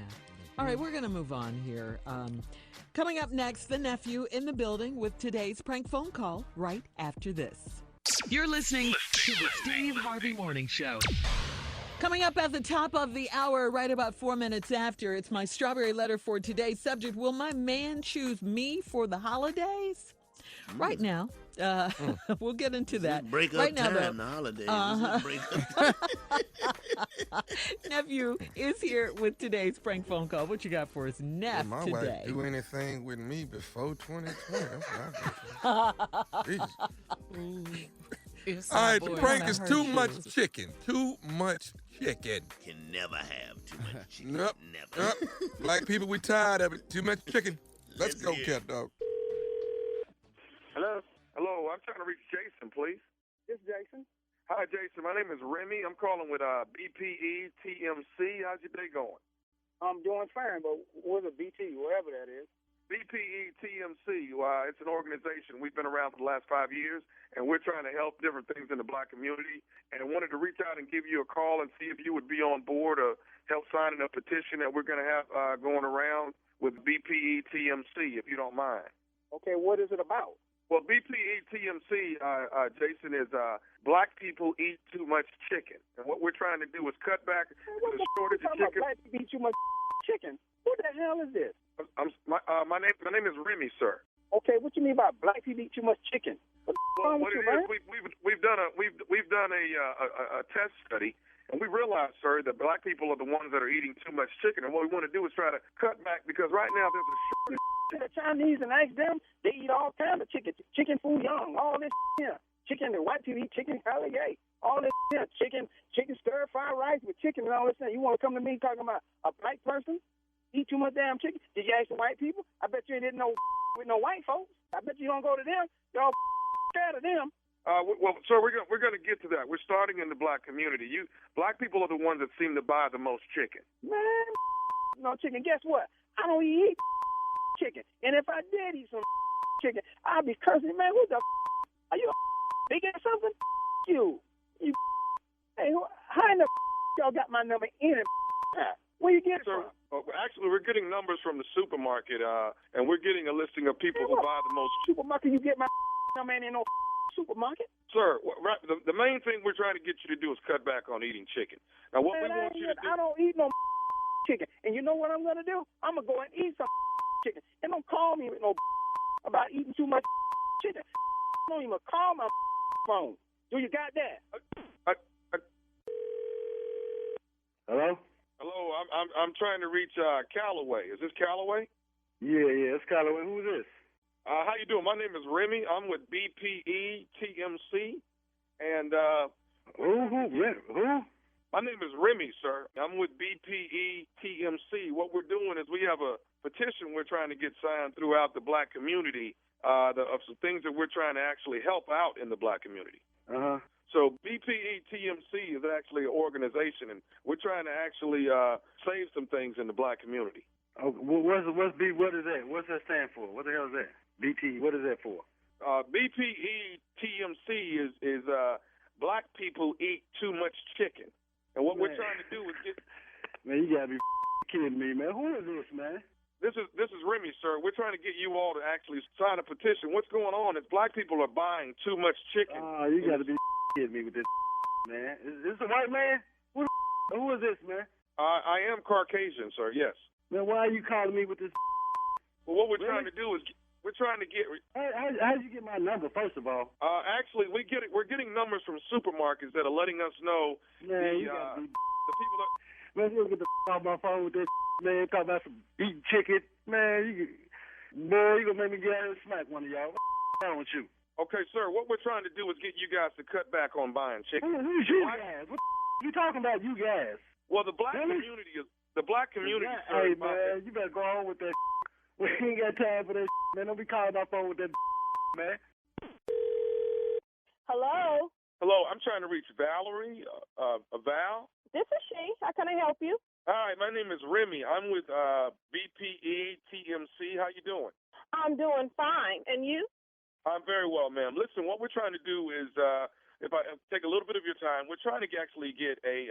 All right, we're going to move on here. Coming up next, the nephew in the building with today's prank phone call right after this. You're listening to the Steve Harvey Morning Show. Coming up at the top of the hour, right about 4 minutes after, it's my strawberry letter for today's subject. Will my man choose me for the holidays? Right now, we'll get into that. Break up right now, time, the holidays. Break up. Nephew is here with today's prank phone call. What you got for us, Neff, my today? wife do anything with me before 2020. That's what I do. All right, the prank is too much chicken. Too much chicken. Can never have too much chicken. Nope. Never. Black people, we tired of it. Too much chicken. Let's go, cat dog. Hello? Hello, I'm trying to reach Jason, please. This is Jason. Hi, Jason. My name is Remy. I'm calling with BPE TMC. How's your day going? I'm doing fine, but what's a BT, wherever that is? BPE TMC, it's an organization. We've been around for the last 5 years, and we're trying to help different things in the black community. And I wanted to reach out and give you a call and see if you would be on board or help signing a petition that we're going to have going around with BPE TMC, if you don't mind. Okay, what is it about? Well, BPE TMC, Jason, is black people eat too much chicken. And what we're trying to do is cut back the shortage of chicken. Black people eat too much chicken? Who the hell is this? My name is Remy, sir. Okay, what you mean by black people eat too much chicken? What's wrong with you, man? We've done a test study, and we realized, sir, that black people are the ones that are eating too much chicken. And what we want to do is try to cut back because right now there's a shortage. The Chinese and ask them, they eat all kinds of chicken. Chicken food young, all this here. Chicken, the white people eat chicken alligator. All this here. Chicken stir-fried rice with chicken and all this thing. You want to come to me talking about a black person eat too much damn chicken? Did you ask the white people? I bet you didn't know with no white folks. I bet you don't go to them. You're all scared of them. Well, sir, we're going to get to that. We're starting in the black community. Black people are the ones that seem to buy the most chicken. Man, no chicken. Guess what? I don't eat chicken. And if I did eat some chicken, I'd be cursing. Man, who the are you big or something? You. Hey, how in the y'all got my number in it? Where you get it from? Actually, we're getting numbers from the supermarket, and we're getting a listing of people who buy the most. Supermarket, you get my number in no supermarket? Sir, the main thing we're trying to get you to do is cut back on eating chicken. Now, what we want you to do... I don't eat no chicken. And you know what I'm going to do? I'm going to go and eat some chicken. And don't call me with no about eating too much chicken. Don't even call my phone. Do you got that? Hello? Hello, I'm trying to reach Callaway. Is this Callaway? Yeah, it's Callaway. Who's this? How you doing? My name is Remy. I'm with BPE TMC, and Who? My name is Remy, sir. I'm with BPE TMC. What we're doing is we have a petition we're trying to get signed throughout the black community of some things that we're trying to actually help out in the black community. Uh-huh. So BPE TMC is actually an organization, and we're trying to actually save some things in the black community. Oh, what is that? What's that stand for? What the hell is that? BT, what is that for? BPE TMC is black people eat too much chicken. And what we're trying to do is get... Man, you gotta be kidding me, man. Who is this, man? This is Remy, sir. We're trying to get you all to actually sign a petition. What's going on is black people are buying too much chicken. Oh, you gotta be kidding me with this, man. Is this a white man? Who is this, man? I am Caucasian, sir, yes. Man, why are you calling me with this? Well, what we're trying to do is... We're trying to get... How'd you get my number, first of all? Actually, we're getting numbers from supermarkets that are letting us know man, the people that... Man, you get the off my phone with this, man, talking about some eating chicken. Man, you gonna make me get out and smack one of y'all. What's wrong with you? Okay, sir, what we're trying to do is get you guys to cut back on buying chicken. Who's you guys? What you talking about, you guys? Well, the black community is... The black community... Hey, man, you better go on with that. We ain't got time for that, man. Don't be calling my phone with that, man. Hello? Hello, I'm trying to reach Valerie, Val. This is she. How can I help you? Hi, my name is Remy. I'm with BPE TMC. How you doing? I'm doing fine. And you? I'm very well, ma'am. Listen, what we're trying to do is, if I take a little bit of your time, we're trying to actually get a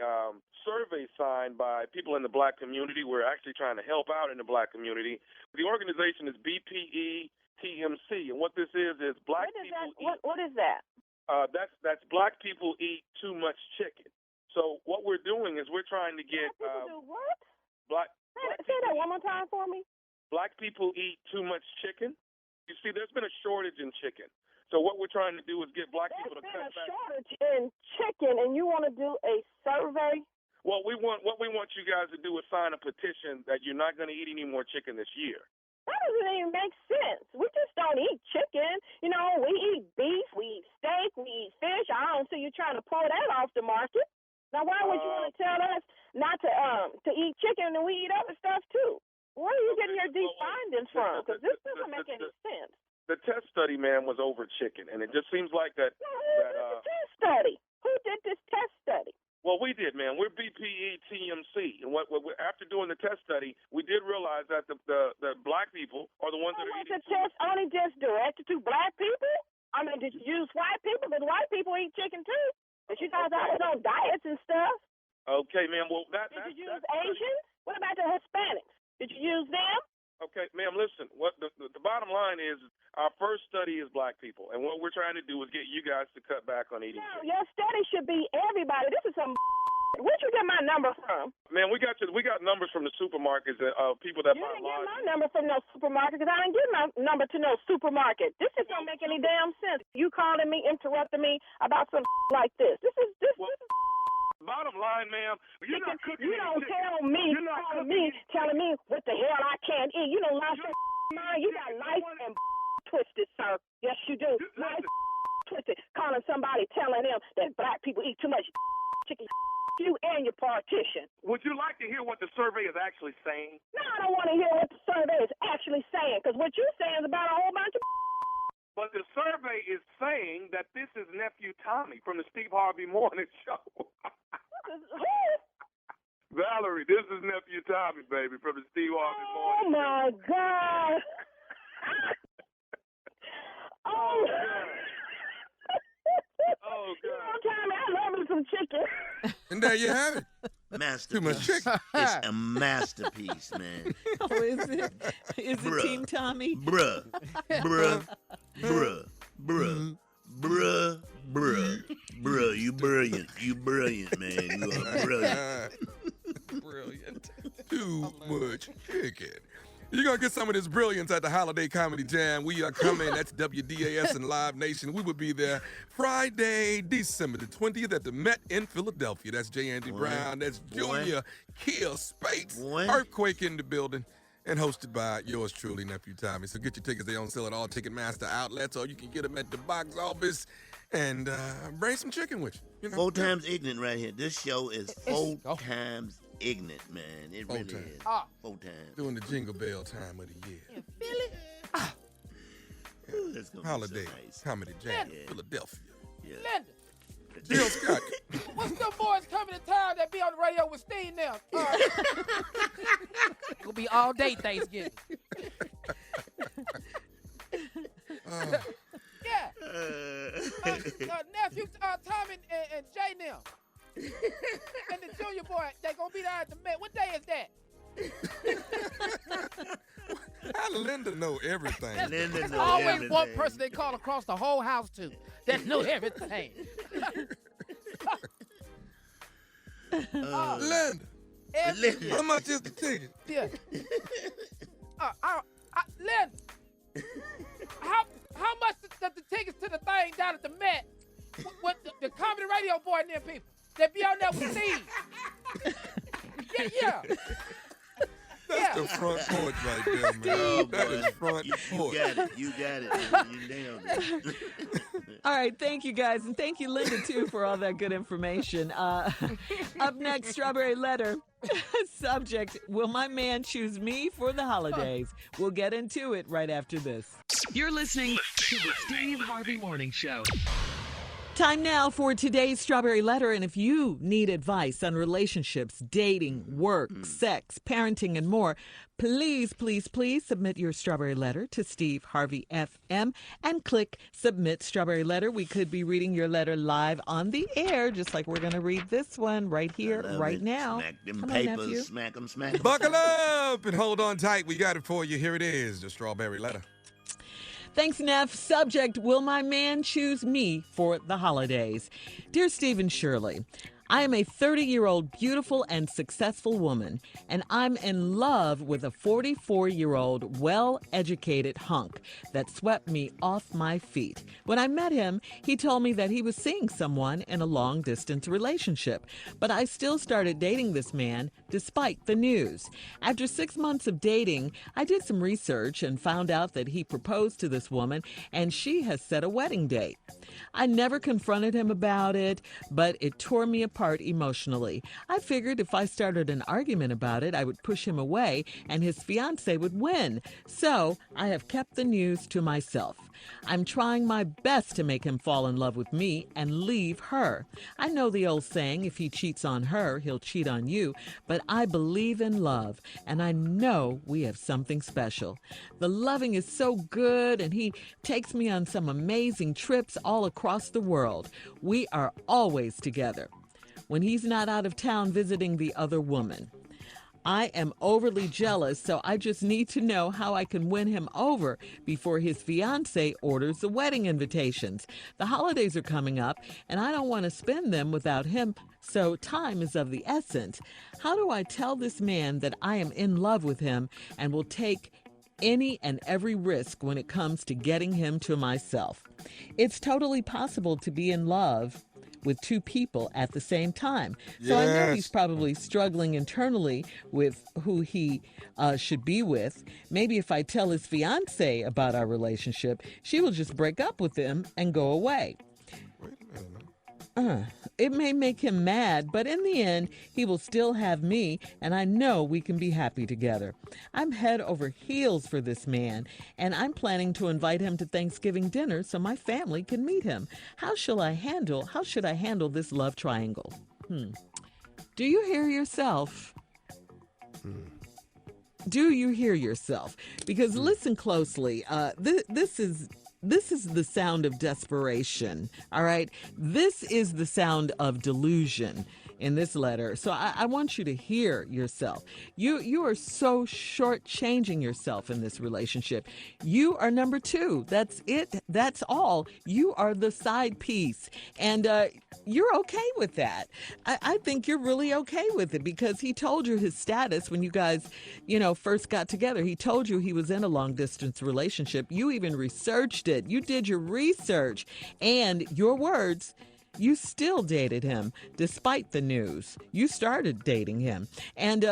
survey signed by people in the black community. We're actually trying to help out in the black community. The organization is BPE TMC, and what this is black people eat. What is that? That's black people eat too much chicken. So what we're doing is we're trying to get black people do what? Say that one more time for me. Black people eat too much chicken. You see, there's been a shortage in chicken. So what we're trying to do is get black people to cut back. There's been a shortage in chicken, and you want to do a survey? Well, what we want you guys to do is sign a petition that you're not going to eat any more chicken this year. That doesn't even make sense. We just don't eat chicken. You know, we eat beef, we eat steak, we eat fish. I don't see you trying to pull that off the market. Now, why would you want to tell us not to eat chicken and we eat other stuff too? Where are you getting your deep findings from? Because this doesn't make any sense. the test study, man, was over chicken, and it just seems like that. Who did the test study? Who did this test study? Well, we did, man. We're BPE TMC, and after doing the test study, we did realize that the black people are the ones that are eating. Was the test only just directed to black people? I mean, did you use white people? Because white people eat chicken too. But you guys always on diets and stuff. Okay, ma'am. Well, did you use Asians? What about the Hispanics? Did you use them? Okay, ma'am, listen. What the bottom line is, our first study is black people, and what we're trying to do is get you guys to cut back on eating chicken. Your study should be everybody. This is some. Where'd you get my number from? Man, we got numbers from the supermarkets of people that buy large. You didn't get my large. number from no supermarket because I didn't get my number to no supermarket. This just don't make any damn sense. You calling me, interrupting me about some like this. This is. Bottom line, ma'am, you're not cooking. You don't tell me, telling me what the hell I can't eat. You don't lost your mind. You got life and twisted, sir. Yes, you do. Life twisted. Calling somebody, telling them that black people eat too much chicken. You and your partition. Would you like to hear what the survey is actually saying? No, I don't want to hear what the survey is actually saying, because what you're saying is about a whole bunch of. But the survey is saying that this is Nephew Tommy from the Steve Harvey Morning Show. Valerie, this is Nephew Tommy, baby, from the Steve Harvey Morning Show. Oh, my God. Oh, oh, God. You know, Tommy, I love me some chicken. And there you have it. Masterpiece. Too much chicken. It's a masterpiece, man. Oh, is it? Is it Team Tommy? Bruh. You brilliant. You brilliant, man. You are brilliant. Brilliant. Too much chicken. You're going to get some of this brilliance at the Holiday Comedy Jam. We are coming. That's WDAS and Live Nation. We will be there Friday, December the 20th at the Met in Philadelphia. That's J. Andy Brown. That's Junior Kill Spates. Earthquake in the building. And hosted by yours truly, Nephew Tommy. So get your tickets. They on sale at all Ticketmaster outlets, or you can get them at the box office. And bring some chicken with you. You know? 4 times ignorant right here. This show is 4 times ignorant, man. It really is. 4 times. Doing the jingle bell time of the year. In Philly? Let's go. Holiday so nice. Comedy Jam, Yeah. Philadelphia. Yeah. Linda. Jill Scott. What's them boys coming to town that be on the radio with Steve now? It'll be all day Thanksgiving. Yeah. Nephew Tom and Jay now. And the junior boy, they gonna be there at the Met. What day is that? How does Linda know everything? There's always one person they call across the whole house to that know everything. Linda, how much is the ticket? Yeah. Linda, how much the tickets to the thing down at the Met with the comedy radio boy and them people that be on there with Steve? Yeah. That's the front porch right there, man. Oh, that is front porch. You got it. You nailed it. All right, thank you guys, and thank you, Linda, too, for all that good information. Up next, Strawberry Letter. Subject, will my man choose me for the holidays? We'll get into it right after this. You're listening to the Steve Harvey Morning Show. Time now for today's Strawberry Letter, and if you need advice on relationships, dating, work, sex, parenting, and more, please submit your Strawberry Letter to Steve Harvey FM and click Submit Strawberry Letter. We could be reading your letter live on the air, just like we're going to read this one right here, right now. Smack them Come on, papers, nephew. smack them. Buckle up and hold on tight. We got it for you. Here it is, the Strawberry Letter. Thanks, Neff. Subject, will my man choose me for the holidays? Dear Steve and Shirley, I am a 30-year-old beautiful and successful woman, and I'm in love with a 44-year-old well-educated hunk that swept me off my feet. When I met him, he told me that he was seeing someone in a long-distance relationship, but I still started dating this man despite the news. After 6 months of dating, I did some research and found out that he proposed to this woman, and she has set a wedding date. I never confronted him about it, but it tore me apart apart emotionally. I figured if I started an argument about it, I would push him away and his fiancée would win. So I have kept the news to myself. I'm trying my best to make him fall in love with me and leave her. I know the old saying, if he cheats on her, he'll cheat on you, but I believe in love, and I know we have something special. The loving is so good, and he takes me on some amazing trips all across the world. We are always together when he's not out of town visiting the other woman. I am overly jealous, so I just need to know how I can win him over before his fiancé orders the wedding invitations. The holidays are coming up, and I don't want to spend them without him, so time is of the essence. How do I tell this man that I am in love with him and will take any and every risk when it comes to getting him to myself? It's totally possible to be in love with two people at the same time. So I know he's probably struggling internally with who he should be with. Maybe if I tell his fiancée about our relationship, she will just break up with him and go away. It may make him mad, but in the end, he will still have me, and I know we can be happy together. I'm head over heels for this man, and I'm planning to invite him to Thanksgiving dinner so my family can meet him. How should I handle this love triangle? Do you hear yourself? Do you hear yourself? Because listen closely. This is the sound of desperation, all right? This is the sound of delusion in this letter. So I want you to hear yourself. You are so shortchanging yourself in this relationship. You are number two. That's it. That's all. You are the side piece. And you're okay with that. I think you're really okay with it because he told you his status when you guys, first got together. He told you he was in a long distance relationship. You even researched it. You did your research. And your words, you still dated him despite the news. You started dating him. And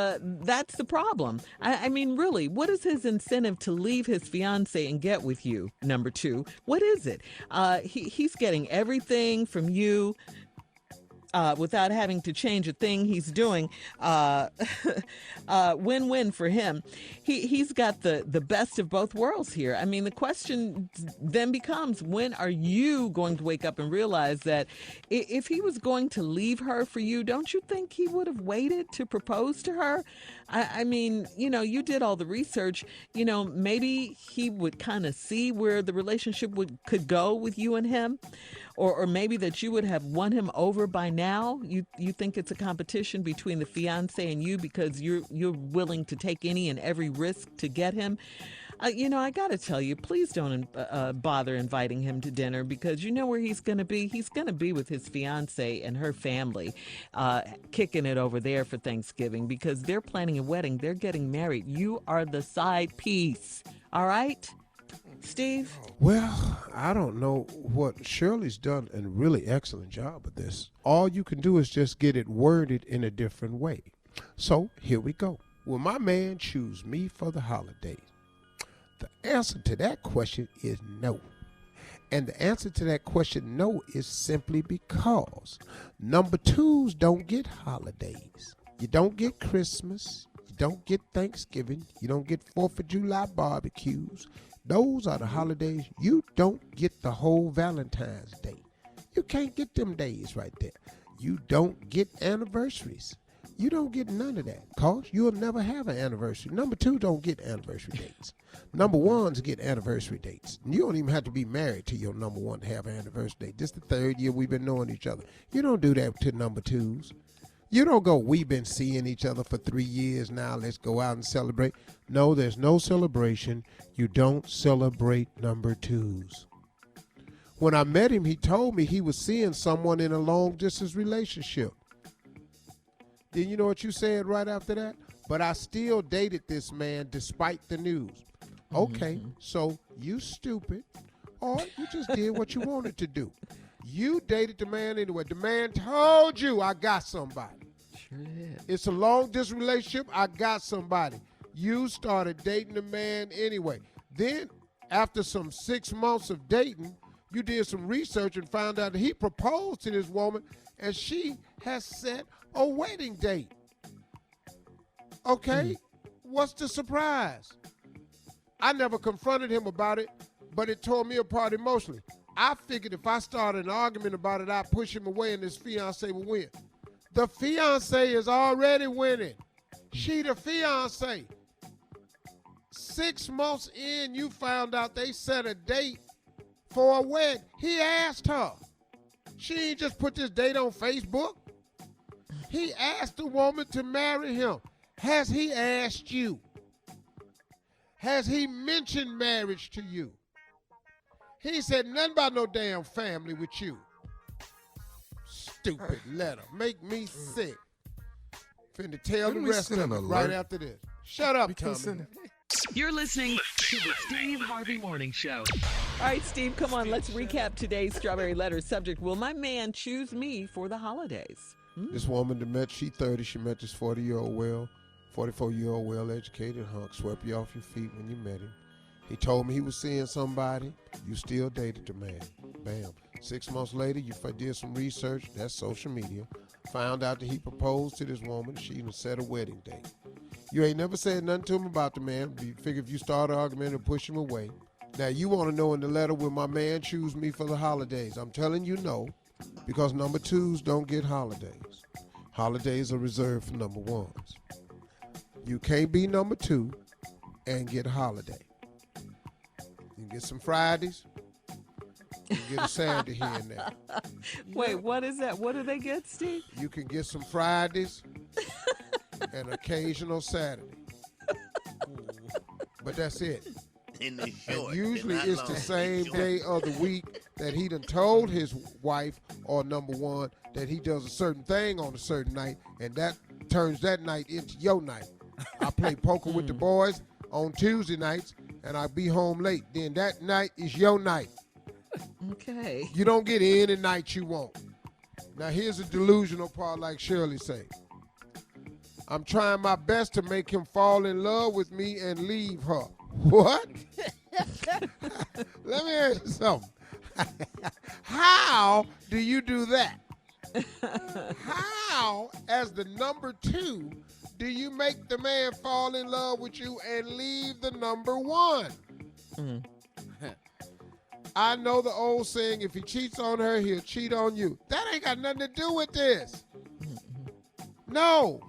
that's the problem. I mean, really, what is his incentive to leave his fiancée and get with you, number two? What is it? He's getting everything from you without having to change a thing he's doing. Win-win for him. He's got the best of both worlds here. I mean, the question then becomes, when are you going to wake up and realize that if he was going to leave her for you, don't you think he would have waited to propose to her? I mean, you did all the research. Maybe he would kind of see where the relationship could go with you and him. Or maybe that you would have won him over by now. You think it's a competition between the fiancé and you because you're willing to take any and every risk to get him. I got to tell you, please don't bother inviting him to dinner because you know where he's going to be. He's going to be with his fiancée and her family, kicking it over there for Thanksgiving because they're planning a wedding. They're getting married. You are the side piece. All right? Steve? Well, I don't know what Shirley's done a really excellent job of this. All you can do is just get it worded in a different way. So here we go. Will my man choose me for the holidays? The answer to that question is no. And the answer to that question, no, is simply because number twos don't get holidays. You don't get Christmas. You don't get Thanksgiving. You don't get 4th of July barbecues. Those are the holidays. You don't get the whole Valentine's Day. You can't get them days right there. You don't get anniversaries. You don't get none of that because you'll never have an anniversary. Number two don't get anniversary dates. Number ones get anniversary dates. You don't even have to be married to your number one to have an anniversary date. This is the third year we've been knowing each other. You don't do that to number twos. You don't go, we've been seeing each other for 3 years now, let's go out and celebrate. No, there's no celebration. You don't celebrate number twos. When I met him, he told me he was seeing someone in a long-distance relationship. Then you know what you said right after that? But I still dated this man despite the news. Okay, so you stupid, or you just did what you wanted to do. You dated the man anyway. The man told you, I got somebody. Sure did. It's a long-distance relationship. I got somebody. You started dating the man anyway. Then, after some 6 months of dating, you did some research and found out that he proposed to this woman and she has set a wedding date. Okay, what's the surprise? I never confronted him about it, but it tore me apart emotionally. I figured if I started an argument about it, I'd push him away and his fiance would win. The fiance is already winning. She the fiance. 6 months in, you found out they set a date for a wedding. He asked her. She ain't just put this date on Facebook. He asked the woman to marry him. Has he asked you? Has he mentioned marriage to you? He said nothing about no damn family with you. Stupid letter. Make me sick. Finna tell the rest of it right after this. Shut up, Tommy. You're listening to the Steve Harvey Morning Show. All right, Steve, come on. Let's recap today's Strawberry Letter subject. Will my man choose me for the holidays? This woman that met, she 30. She met this 44-year-old well-educated hunk. Swept you off your feet when you met him. He told me he was seeing somebody. You still dated the man. Bam. 6 months later, you did some research. That's social media. Found out that he proposed to this woman. She even set a wedding date. You ain't never said nothing to him about the man. You figure if you start an argument and push him away. Now, you want to know in the letter, will my man choose me for the holidays? I'm telling you no, because number 2s don't get holidays. Holidays are reserved for number 1s. You can't be number 2 and get a holiday. You can get some Fridays. You can get a Saturday here and there. Wait, what is that? What do they get, Steve? You can get some Fridays and occasional Saturday. But that's it. And usually it's the same day of the week that he done told his wife or number 1 that he does a certain thing on a certain night, and that turns that night into your night. I play poker with the boys on Tuesday nights, and I be home late. Then that night is your night. Okay. You don't get any night you want. Now here's a delusional part, like Shirley say. I'm trying my best to make him fall in love with me and leave her. What? Let me ask you something. How do you do that? How, as the number 2, do you make the man fall in love with you and leave the number 1? I know the old saying, if he cheats on her, he'll cheat on you. That ain't got nothing to do with this. No.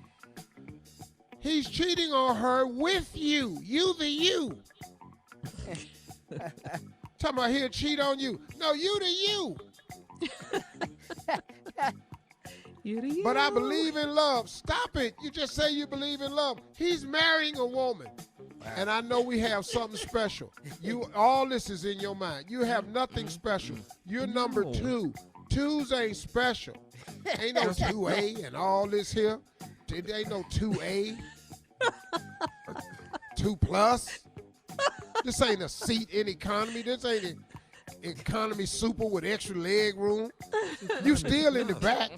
He's cheating on her with you. You the you. Talking about he'll cheat on you. No, you the you. You the you. But I believe in love. Stop it. You just say you believe in love. He's marrying a woman. And I know we have something special. All this is in your mind. You have nothing special. You're number 2. 2s ain't special. Ain't no 2A and all this here. It ain't no 2A. 2+. This ain't a seat in economy. This ain't an economy super with extra leg room. You still in the back.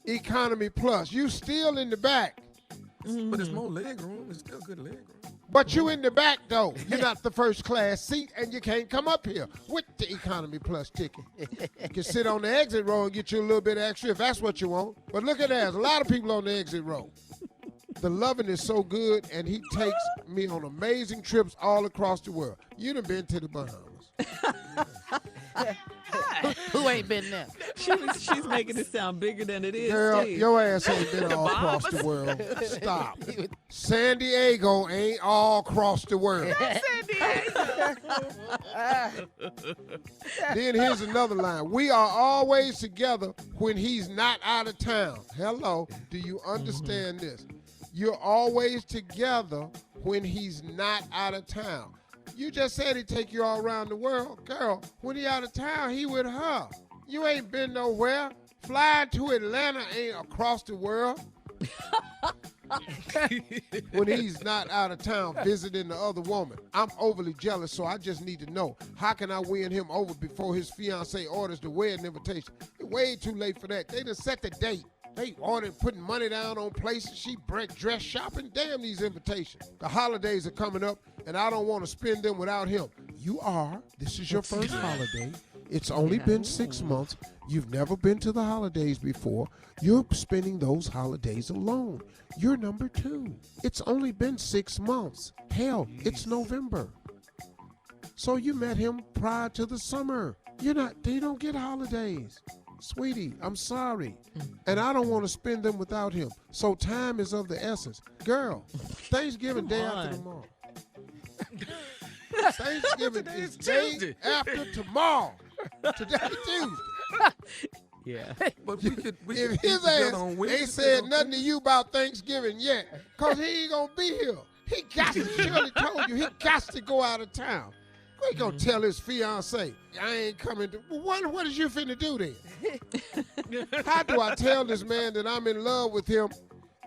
Economy plus. You still in the back. But it's more leg room. It's still good leg room. But you in the back, though. You're not the first class seat, and you can't come up here with the economy plus ticket. You can sit on the exit row and get you a little bit extra if that's what you want. But look at that. There's a lot of people on the exit row. The loving is so good, and he takes me on amazing trips all across the world. You done been to the Bahamas. Who ain't been there? She's making it sound bigger than it is. Girl, Steve. your ass ain't been all across the world. Stop. San Diego ain't all across the world. San Diego. Then here's another line. We are always together when he's not out of town. Hello. Do you understand this? You're always together when he's not out of town. You just said he'd take you all around the world. Girl, when he out of town, he with her. You ain't been nowhere. Flying to Atlanta ain't across the world. When he's not out of town visiting the other woman. I'm overly jealous, so I just need to know, how can I win him over before his fiance orders the wedding invitation? It's way too late for that. They done set the date. They ordered putting money down on places. She dress shopping. Damn these invitations. The holidays are coming up, and I don't want to spend them without him. you are. This is your first holiday. It's only been 6 months. You've never been to the holidays before. You're spending those holidays alone. You're number 2. It's only been 6 months. Hell, it's November. So you met him prior to the summer. They don't get holidays. Sweetie, I'm sorry. And I don't want to spend them without him. So time is of the essence. Girl, Thanksgiving day after tomorrow. Thanksgiving is day after tomorrow. Today Tuesday. Yeah. But we could if his ass ain't said nothing to you about Thanksgiving yet, because he ain't going to be here. He got to, Shirley told you, he got to go out of town. He going to tell his fiance, I ain't coming to, what is you finna do then? How do I tell this man that I'm in love with him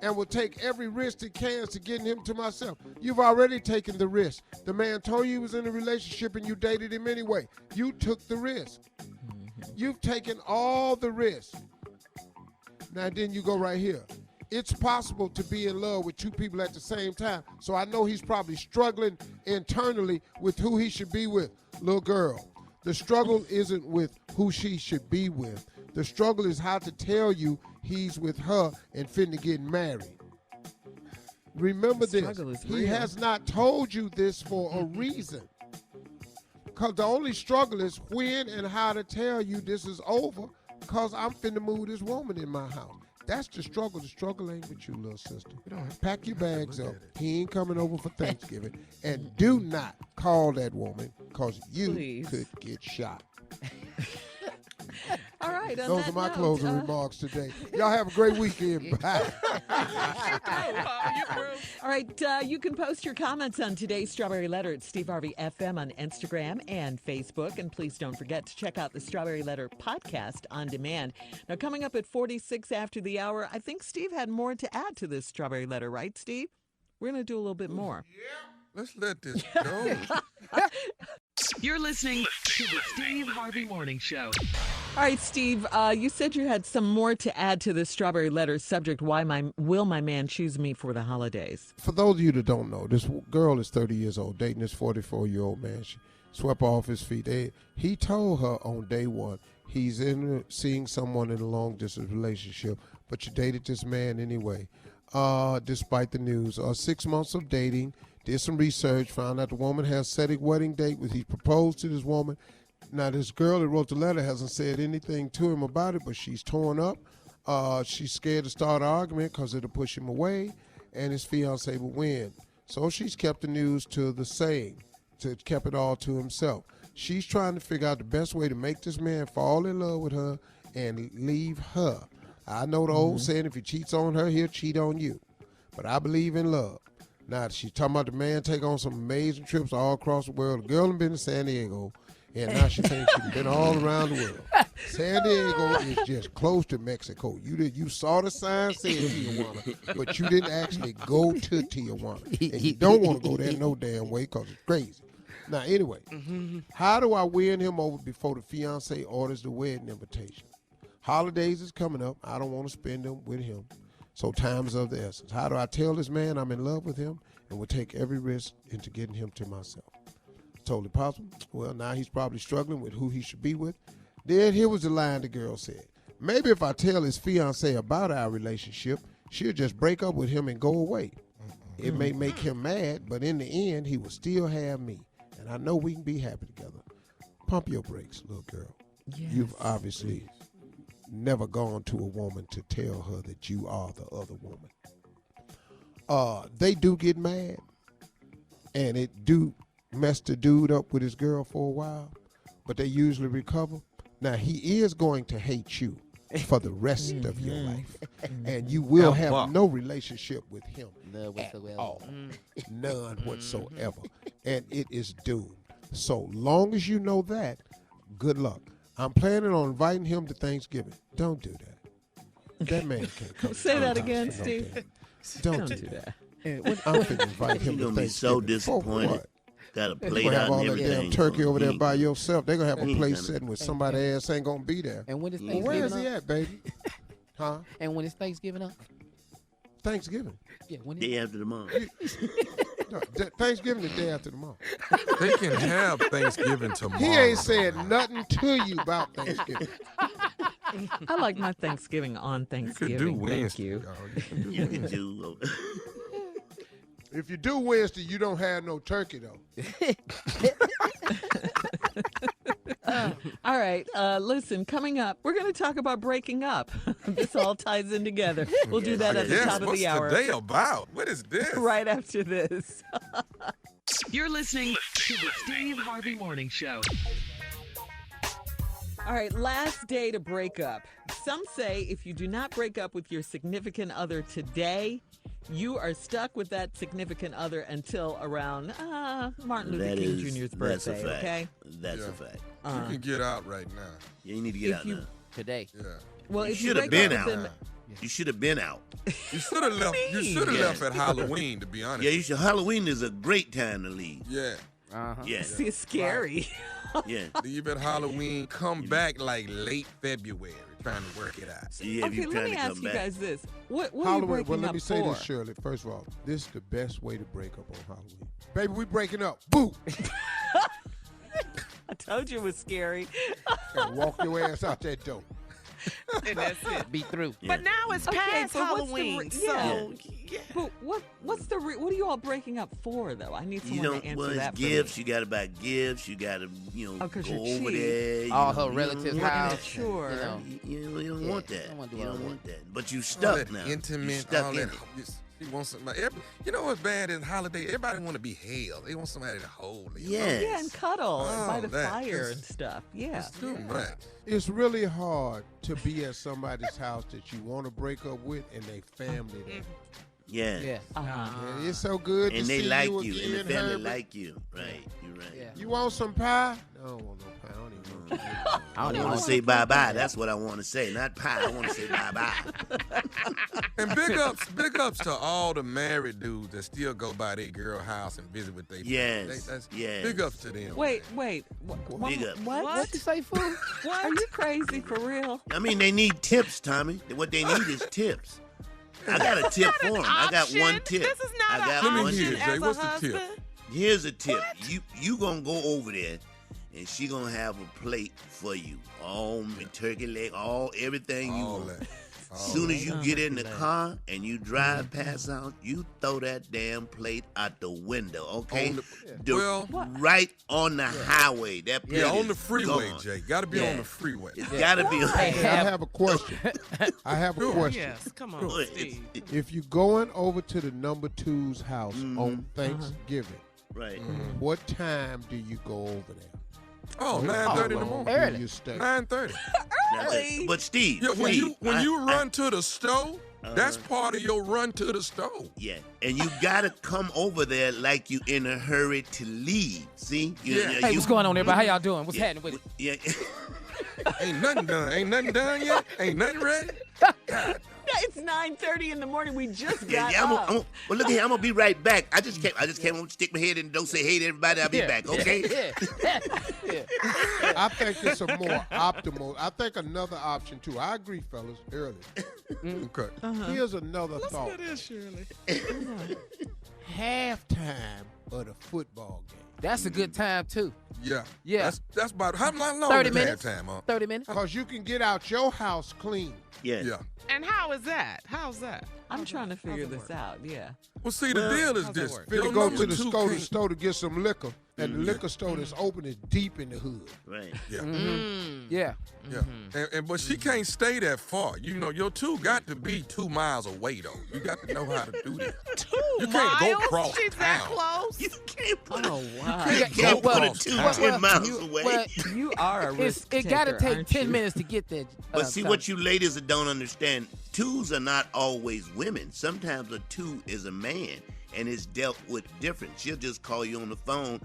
and will take every risk it can to getting him to myself? You've already taken the risk. The man told you he was in a relationship and you dated him anyway. You took the risk. You've taken all the risk. Now then you go right here. It's possible to be in love with two people at the same time. So I know he's probably struggling internally with who he should be with. Little girl, the struggle isn't with who she should be with. The struggle is how to tell you he's with her and finna get married. Remember this, he has not told you this for a reason. Because the only struggle is when and how to tell you this is over because I'm finna move this woman in my house. That's the struggle. The struggle ain't with you, little sister. Pack your bags up. He ain't coming over for Thanksgiving. And do not call that woman because you could get shot. All right. Those are my closing remarks today. Y'all have a great weekend. Bye. All right. You can post your comments on today's Strawberry Letter at Steve Harvey FM on Instagram and Facebook. And please don't forget to check out the Strawberry Letter podcast on demand. Now, coming up at 46 after the hour, I think Steve had more to add to this Strawberry Letter, right, Steve? We're going to do a little bit more. Yeah. Let's let this go. You're listening to the Steve Harvey Morning Show. All right, Steve, you said you had some more to add to this Strawberry Letter subject. Will my man choose me for the holidays? For those of you that don't know, this girl is 30 years old, dating this 44-year-old man. She swept her off his feet. He told her on day one he's seeing someone in a long-distance relationship, but you dated this man anyway, despite the news. 6 months of dating, did some research, found out the woman has set a wedding date. He proposed to this woman. Now, this girl that wrote the letter hasn't said anything to him about it, but she's torn up. She's scared to start an argument because it'll push him away, and his fiancé will win. So she's kept the news to the same, kept it all to himself. She's trying to figure out the best way to make this man fall in love with her and leave her. I know the old saying, if he cheats on her, he'll cheat on you. But I believe in love. Now, she's talking about the man take on some amazing trips all across the world. The girl has been to San Diego. And now she thinks she's been all around the world. San Diego is just close to Mexico. You saw the sign saying Tijuana, but you didn't actually go to Tijuana. And you don't want to go there no damn way because it's crazy. Now, anyway, how do I win him over before the fiance orders the wedding invitation? Holidays is coming up. I don't want to spend them with him. So time is of the essence. How do I tell this man I'm in love with him and will take every risk into getting him to myself? Totally possible. Well, now he's probably struggling with who he should be with. Then here was the line the girl said. Maybe if I tell his fiancée about our relationship, she'll just break up with him and go away. It may make him mad, but in the end, he will still have me. And I know we can be happy together. Pump your brakes, little girl. Yes. You've obviously never gone to a woman to tell her that you are the other woman. They do get mad, and it do mess the dude up with his girl for a while, but they usually recover. Now, he is going to hate you for the rest of your life, and you will have no relationship with him at all. None whatsoever. And it is doomed. So long as you know that, good luck. I'm planning on inviting him to Thanksgiving. Don't do that. That man can't come. Say that again, Steve. Don't do that. I'm going to invite him to Thanksgiving. You're going to be so disappointed. Got a plate out and all everything. that damn turkey over there by yourself. They're going to have a place sitting with somebody else ain't going to be there. And when is Thanksgiving where is he at, baby? Huh? And when is Thanksgiving up? Thanksgiving. Yeah, when day after tomorrow. No, Thanksgiving the day after tomorrow. They can have Thanksgiving tomorrow. He ain't said nothing to you about Thanksgiving. I like my Thanksgiving on Thanksgiving. Thank you. You can do. If you do Wednesday, you don't have no turkey, though. All right. Listen, coming up, we're going to talk about breaking up. This all ties in together. We'll do that at the top of the hour. What's today about? What is this? Right after this. You're listening to the Steve Harvey Morning Show. All right, last day to break up. Some say if you do not break up with your significant other today, you are stuck with that significant other until around Martin Luther King Jr.'s birthday, okay? That's a fact. You can get out right now. Yeah, you need to get out now. Today. Yeah. Well, you if should have been out. You should have been out. You should have left. You should have left at Halloween, to be honest. Yeah, you should. Halloween is a great time to leave. Yeah. Yeah. See, it's scary. Yeah. Leave at Halloween, come back like late February, trying to work it out. Yeah, okay, let me ask you guys this. What are you Halloween, breaking well, let up me say for? this, Shirley. First of all, this is the best way to break up on Halloween. Baby, we breaking up. Boo! I told you it was scary. And walk your ass out that door. And that's it. Be through. But now it's past so what's Halloween. But what's the what are you all breaking up for, though? I need someone to answer that for gifts. me. You got to buy gifts. You got to, go 'cause you're over cheap. there. All her relatives' house. Sure. You don't want that. You don't want that. But you All stuck that now. intimate, You stuck all in that. it. She wants somebody. You know what's bad is holiday. Everybody want to be held. They want somebody to hold. Yes. Yeah, and cuddle and by the that- fire that's- and stuff. Yeah. It's too much. It's really hard to be at somebody's house that you want to break up with and they family there. Yeah. Yeah. Uh-huh. Yeah, it's so good to And see they like you you, again, and the family Herbert. like you. Right. You're right. Yeah. You want some pie? I don't want no pie. I don't even want I want to say bye-bye. That's what I want to say. Not pie. I want to say bye-bye. And big ups to all the married dudes that still go by their girl house and visit with their Yes. Yes. Big ups to them. Wait. Big ups. What you say, fool? What? Are you crazy for real? I mean, they need tips, Tommy. What they need is tips. I got a tip for them. I got one tip. This is not I got an Let me one hear option it, tip. Jay. as What's a the tip? husband. Here's a tip. You gonna go over there, and she gonna have a plate for you. All turkey leg, everything you All want. that. Soon as you get in the car and you drive past out, you throw that damn plate out the window, okay? Right on the highway. That plate Yeah, on the is freeway, gone. Jay. Got to be on the freeway. It's gotta be. Hey, I have a question. I have a question. Yes, come on, Steve. If you're going over to the number two's house Mm-hmm. on Thanksgiving, Right. what time do you go over there? Oh, 9:30 in the How morning. long Early. do you stay? 9:30. But Steve, Yeah, when Steve, you run to the store, that's part of your run to the store. Yeah, and you gotta come over there like you in a hurry to leave. See? Hey, what's going on, everybody? How y'all doing? What's happening with it? Yeah. Ain't nothing done. Ain't nothing done yet. Ain't nothing ready. It's 9:30 in the morning. We just got Yeah, up. well, look at here. I'm gonna be right back. I just came to stick my head in and don't say hey to everybody. I'll be back. Okay? I think it's a more optimal. I think another option too. I agree, fellas. Early. Okay. Here's another What's thought. with this, Shirley? Halftime of the football game. That's a good time, too. Yeah. Yeah. That's about how long 30 is minutes. halftime, huh? 30 minutes. Because you can get out your house clean. Yeah. Yeah. And how is that? How's that? I'm trying to figure this out. Yeah. Well, see, the deal is how's that this. work? Finna Your go number to the two store can't- to get some liquor, and the liquor store that's open is deep in the hood. Right. Yeah. Yeah. Yeah. But she can't stay that far. You know, your two got to be 2 miles away, though. You got to know how to do that. 2 You miles? can't go cross She's that town. close? You can't put Oh wow. can't put a two well, 10 miles you- away. well, You are a risk It got to taker, take aren't 10 you? minutes to get there. But see, Tom. what you ladies don't understand, twos are not always women. Sometimes a two is a man, and it's dealt with different. She'll just call you on the phone.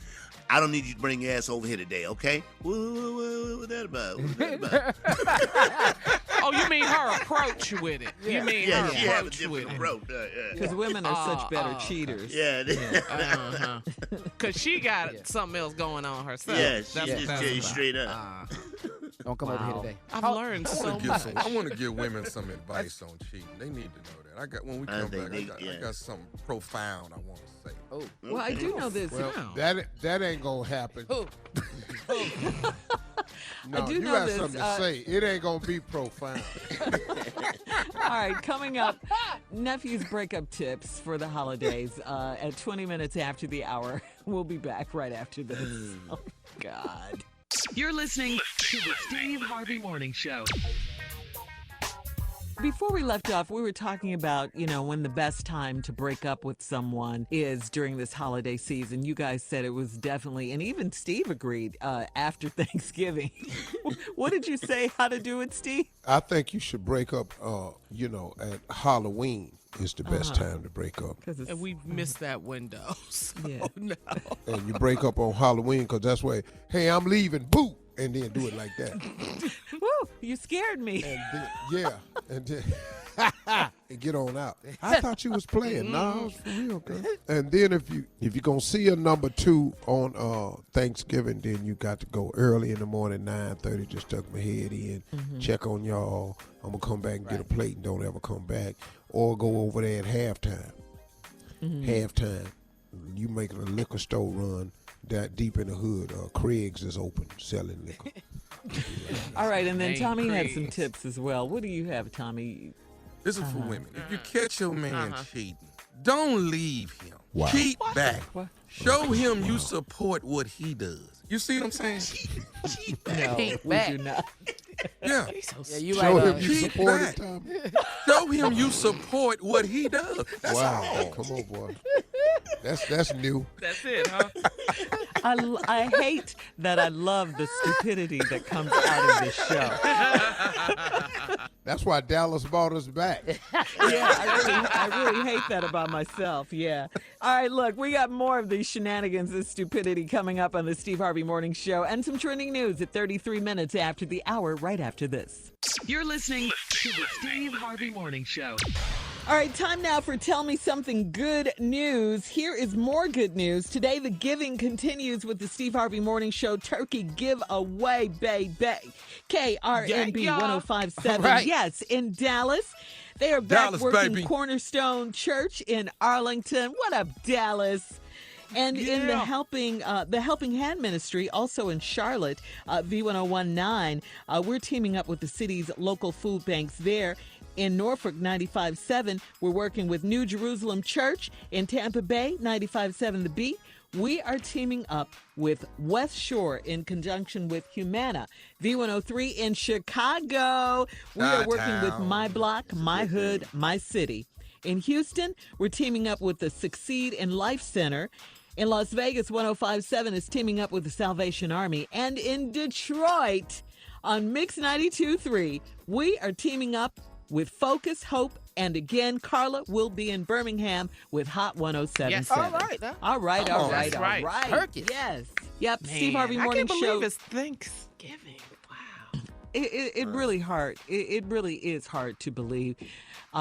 I don't need you to bring your ass over here today, okay? What's that about? What's that about? Oh, you mean her approach with it? You mean Yeah, her she have a approach with different it? approach. Because women are such better cheaters. Yeah. Because she got something else going on herself. Yeah, she That's just what that's tell you about. straight up. Don't come over here today. I've learned so much. I want to give women some advice on cheating. They need to know that. When we come back, I got something profound I want to say. Oh, well, I do know this. Well, that ain't gonna happen. Oh. No, I do you know got this. something to say. It ain't gonna be profound. All right, coming up, nephew's breakup tips for the holidays at 20 minutes after the hour. We'll be back right after this. Oh, God. You're listening to the Steve Harvey Morning Show. Before we left off, we were talking about, when the best time to break up with someone is during this holiday season. You guys said it was definitely, and even Steve agreed, after Thanksgiving. What did you say how to do it, Steve? I think you should break up, at Halloween is the best time to break up. And we've missed that window. So no. And you break up on Halloween because that's where, hey, I'm leaving, boo, and then do it like that. Woo, you scared me. And get on out. I thought you was playing. No, I was for real, girl. And then if you're gonna see a number 2 on Thanksgiving, then you got to go early in the morning, 9:30. Just tuck my head in, check on y'all. I'm gonna come back and get a plate and don't ever come back, or go over there at halftime. Halftime, you making a liquor store run that deep in the hood. Craig's is open selling liquor. All right, and then Tommy had some tips as well. What do you have, Tommy? This is for women. If you catch your man cheating, don't leave him. Wow. Cheat back. What? Show him you support what he does. You see what I'm saying? No, we do not. Yeah. You Show right. him you support it, Tommy. Show him you support what he does. That's Wow, all. come on, boy. That's new. That's it, huh? I hate that I love the stupidity that comes out of this show. That's why Dallas brought us back. Yeah, I really hate that about myself. Yeah. All right, look, we got more of these shenanigans and stupidity coming up on the Steve Harvey Morning Show, and some trending news at 33 minutes after the hour, right after this. You're listening to the Steve Harvey Morning Show. All right, time now for Tell Me Something Good News. Here is more good news. Today, the giving continues with the Steve Harvey Morning Show Turkey Giveaway, baby. KRNB 1057. Right. Yes, in Dallas. They are back Dallas, working baby. Cornerstone Church in Arlington. What up, Dallas? And in the Helping Hand Ministry, also in Charlotte, V1019, we're teaming up with the city's local food banks there. In Norfolk, 95.7, we're working with New Jerusalem Church. In Tampa Bay, 95.7 The Beat. We are teaming up with West Shore in conjunction with Humana. V103 in Chicago. We are working with My Block, My Hood, My City. In Houston, we're teaming up with the Succeed in Life Center. In Las Vegas, 105.7 is teaming up with the Salvation Army. And in Detroit, on Mix 92.3, we are teaming up with Focus, Hope, and again, Carla will be in Birmingham with Hot 107.7. Yes. All right. All right. That's right. Turkey. Yes. Yep. Man, Steve Harvey Morning I can't Show. believe it's Thanksgiving. Wow. It really hard. It really is hard to believe.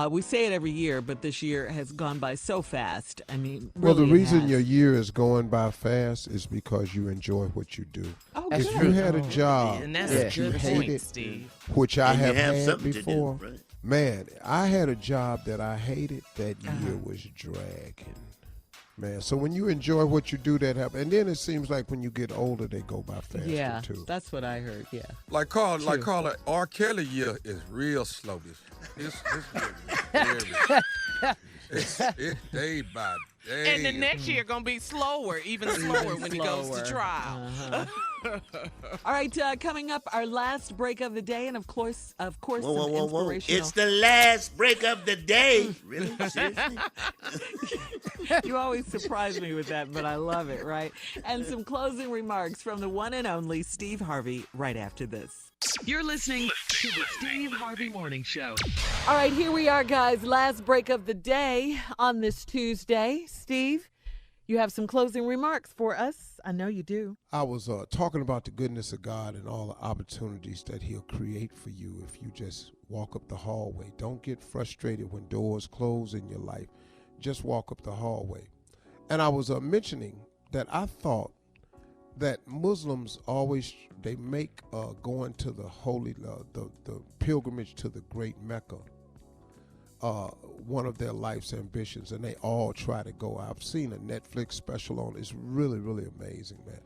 We say it every year, but this year has gone by so fast. I mean, Well, really the it reason has. your year is going by fast is because you enjoy what you do. Oh, That's If true. you had a job And that's that a you good point, hated, Steve. which I And you have have had something to do, before, right? man, I had a job that I hated. That year was dragging. Man, so when you enjoy what you do, that happens. And then it seems like when you get older, they go by faster, Yeah, too. that's what I heard. Yeah. Like Carla, R. Kelly year is real slow this year. It's day by day. And the next year gonna be slower, even slower when he goes to trial. All right, coming up, our last break of the day, and of course, Whoa, some whoa, whoa, whoa. inspirational. It's the last break of the day. Really? Seriously? You always surprise me with that, but I love it, right? And some closing remarks from the one and only Steve Harvey right after this. You're listening to the Steve Harvey Morning Show. All right, here we are, guys. Last break of the day on this Tuesday. Steve, you have some closing remarks for us. I know you do. I was talking about the goodness of God and all the opportunities that he'll create for you if you just walk up the hallway. Don't get frustrated when doors close in your life. Just walk up the hallway. And I was mentioning that I thought that Muslims always they make going to the holy the pilgrimage to the great Mecca one of their life's ambitions, and they all try to go. I've seen a Netflix special on it. It's really, really amazing, man.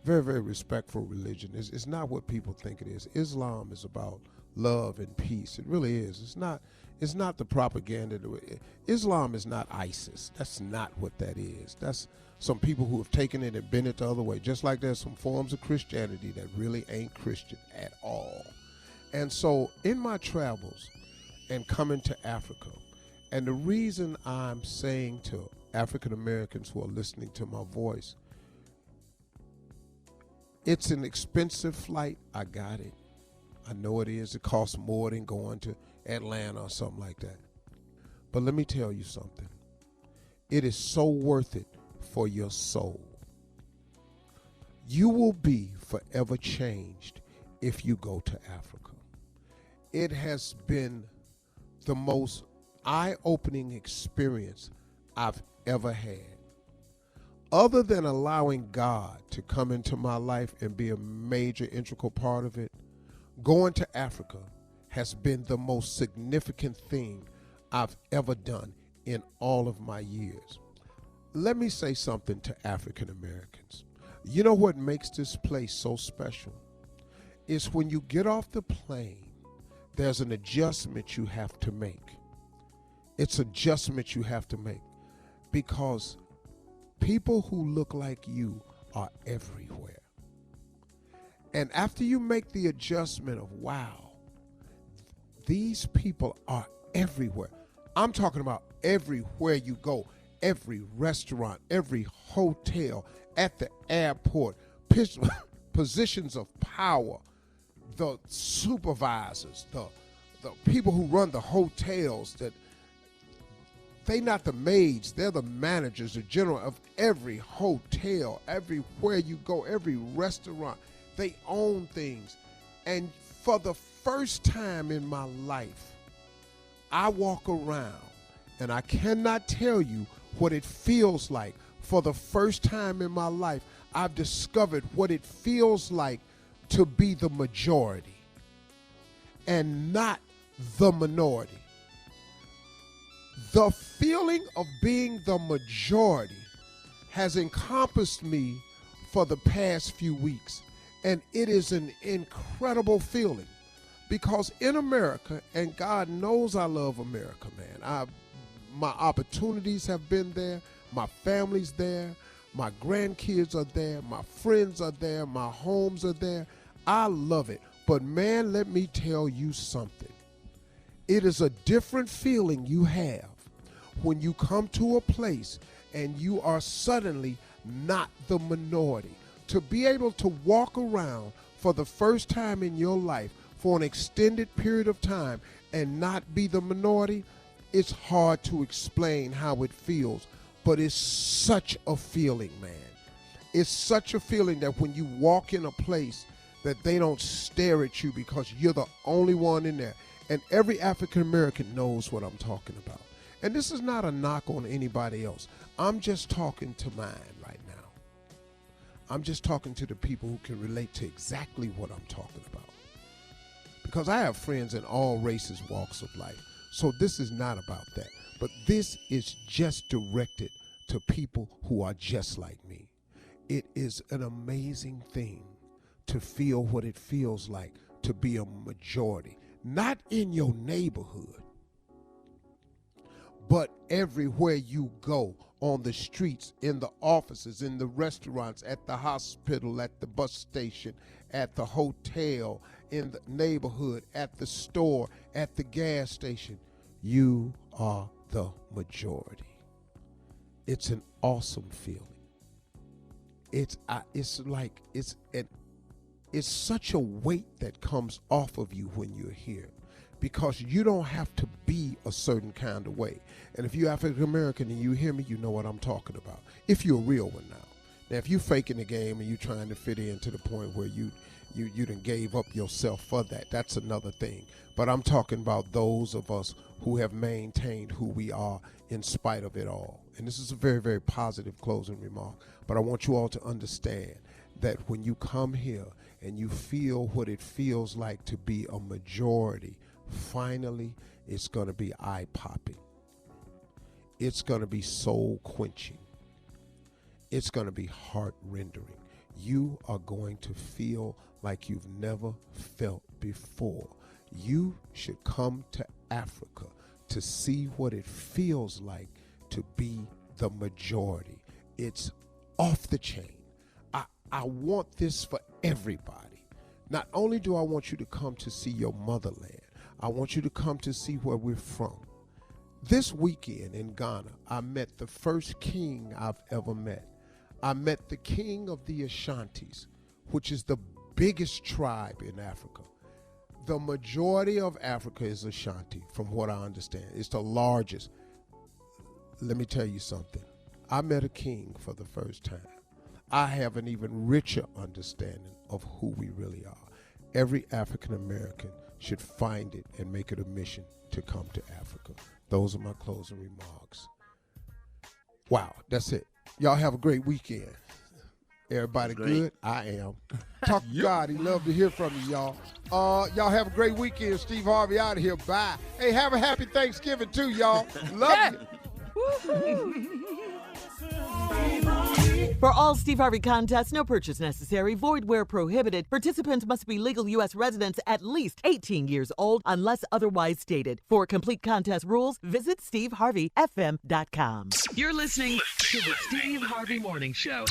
Very, very respectful religion. It's not what people think it is. Islam is about love and peace. It really is. It's not the propaganda. Islam is not ISIS. That's not what that is. That's some people who have taken it and bent it the other way. Just like there's some forms of Christianity that really ain't Christian at all. And so in my travels and coming to Africa, and the reason I'm saying to African Americans who are listening to my voice, it's an expensive flight. I got it. I know it is. It costs more than going to Atlanta or something like that. But let me tell you something. It is so worth it for your soul. You will be forever changed if you go to Africa. It has been the most eye-opening experience I've ever had. Other than allowing God to come into my life and be a major integral part of it, going to Africa has been the most significant thing I've ever done in all of my years. Let me say something to African Americans. You know what makes this place so special? It's when you get off the plane, there's an adjustment you have to make. It's adjustment you have to make because people who look like you are everywhere. And after you make the adjustment of, wow, these people are everywhere. I'm talking about everywhere you go, every restaurant, every hotel, at the airport, positions of power, the supervisors, the people who run the hotels, that they not the maids, they're the managers, the general of every hotel, everywhere you go, every restaurant. They own things. And for the first time in my life, I walk around and I cannot tell you what it feels like. For the first time in my life, I've discovered what it feels like to be the majority and not the minority. The feeling of being the majority has encompassed me for the past few weeks, and it is an incredible feeling because in America, and God knows I love America, man. My opportunities have been there, my family's there, my grandkids are there, my friends are there, my homes are there. I love it. But man, let me tell you something. It is a different feeling you have when you come to a place and you are suddenly not the minority. To be able to walk around for the first time in your life for an extended period of time and not be the minority, it's hard to explain how it feels, but it's such a feeling, man. It's such a feeling that when you walk in a place that they don't stare at you because you're the only one in there. And every African American knows what I'm talking about. And this is not a knock on anybody else. I'm just talking to mine right now. I'm just talking to the people who can relate to exactly what I'm talking about. Because I have friends in all races, walks of life. So this is not about that. But this is just directed to people who are just like me. It is an amazing thing to feel what it feels like to be a majority. Not in your neighborhood, but everywhere you go, on the streets, in the offices, in the restaurants, at the hospital, at the bus station, at the hotel, in the neighborhood, at the store, at the gas station. You are the majority. It's an awesome feeling. It's such a weight that comes off of you when you're here, because you don't have to be a certain kind of way. And if you're African American and you hear me, you know what I'm talking about. If you're a real one now. Now, if you're faking the game and you're trying to fit in to the point where you done gave up yourself for that, that's another thing. But I'm talking about those of us who have maintained who we are in spite of it all. And this is a very, very positive closing remark. But I want you all to understand that when you come here and you feel what it feels like to be a majority, finally it's going to be eye-popping. It's going to be soul-quenching. It's going to be heart-rendering. You are going to feel like you've never felt before. You should come to Africa to see what it feels like to be the majority. It's off the chain. I want this for everybody. Not only do I want you to come to see your motherland, I want you to come to see where we're from. This weekend in Ghana, I met the first king I've ever met. I met the king of the Ashantis, which is the biggest tribe in Africa. The majority of Africa is Ashanti, from what I understand. It's the largest. Let me tell you something. I met a king for the first time. I have an even richer understanding of who we really are. Every African American should find it and make it a mission to come to Africa. Those are my closing remarks. Wow, that's it. Y'all have a great weekend. Everybody good? I am. Talk to God. He love to hear from you, y'all. Y'all have a great weekend. Steve Harvey out of here. Bye. Hey, have a happy Thanksgiving too, y'all. Love you. For all Steve Harvey contests, no purchase necessary, void where prohibited. Participants must be legal U.S. residents at least 18 years old unless otherwise stated. For complete contest rules, visit SteveHarveyFM.com. You're listening to the Steve Harvey Morning Show.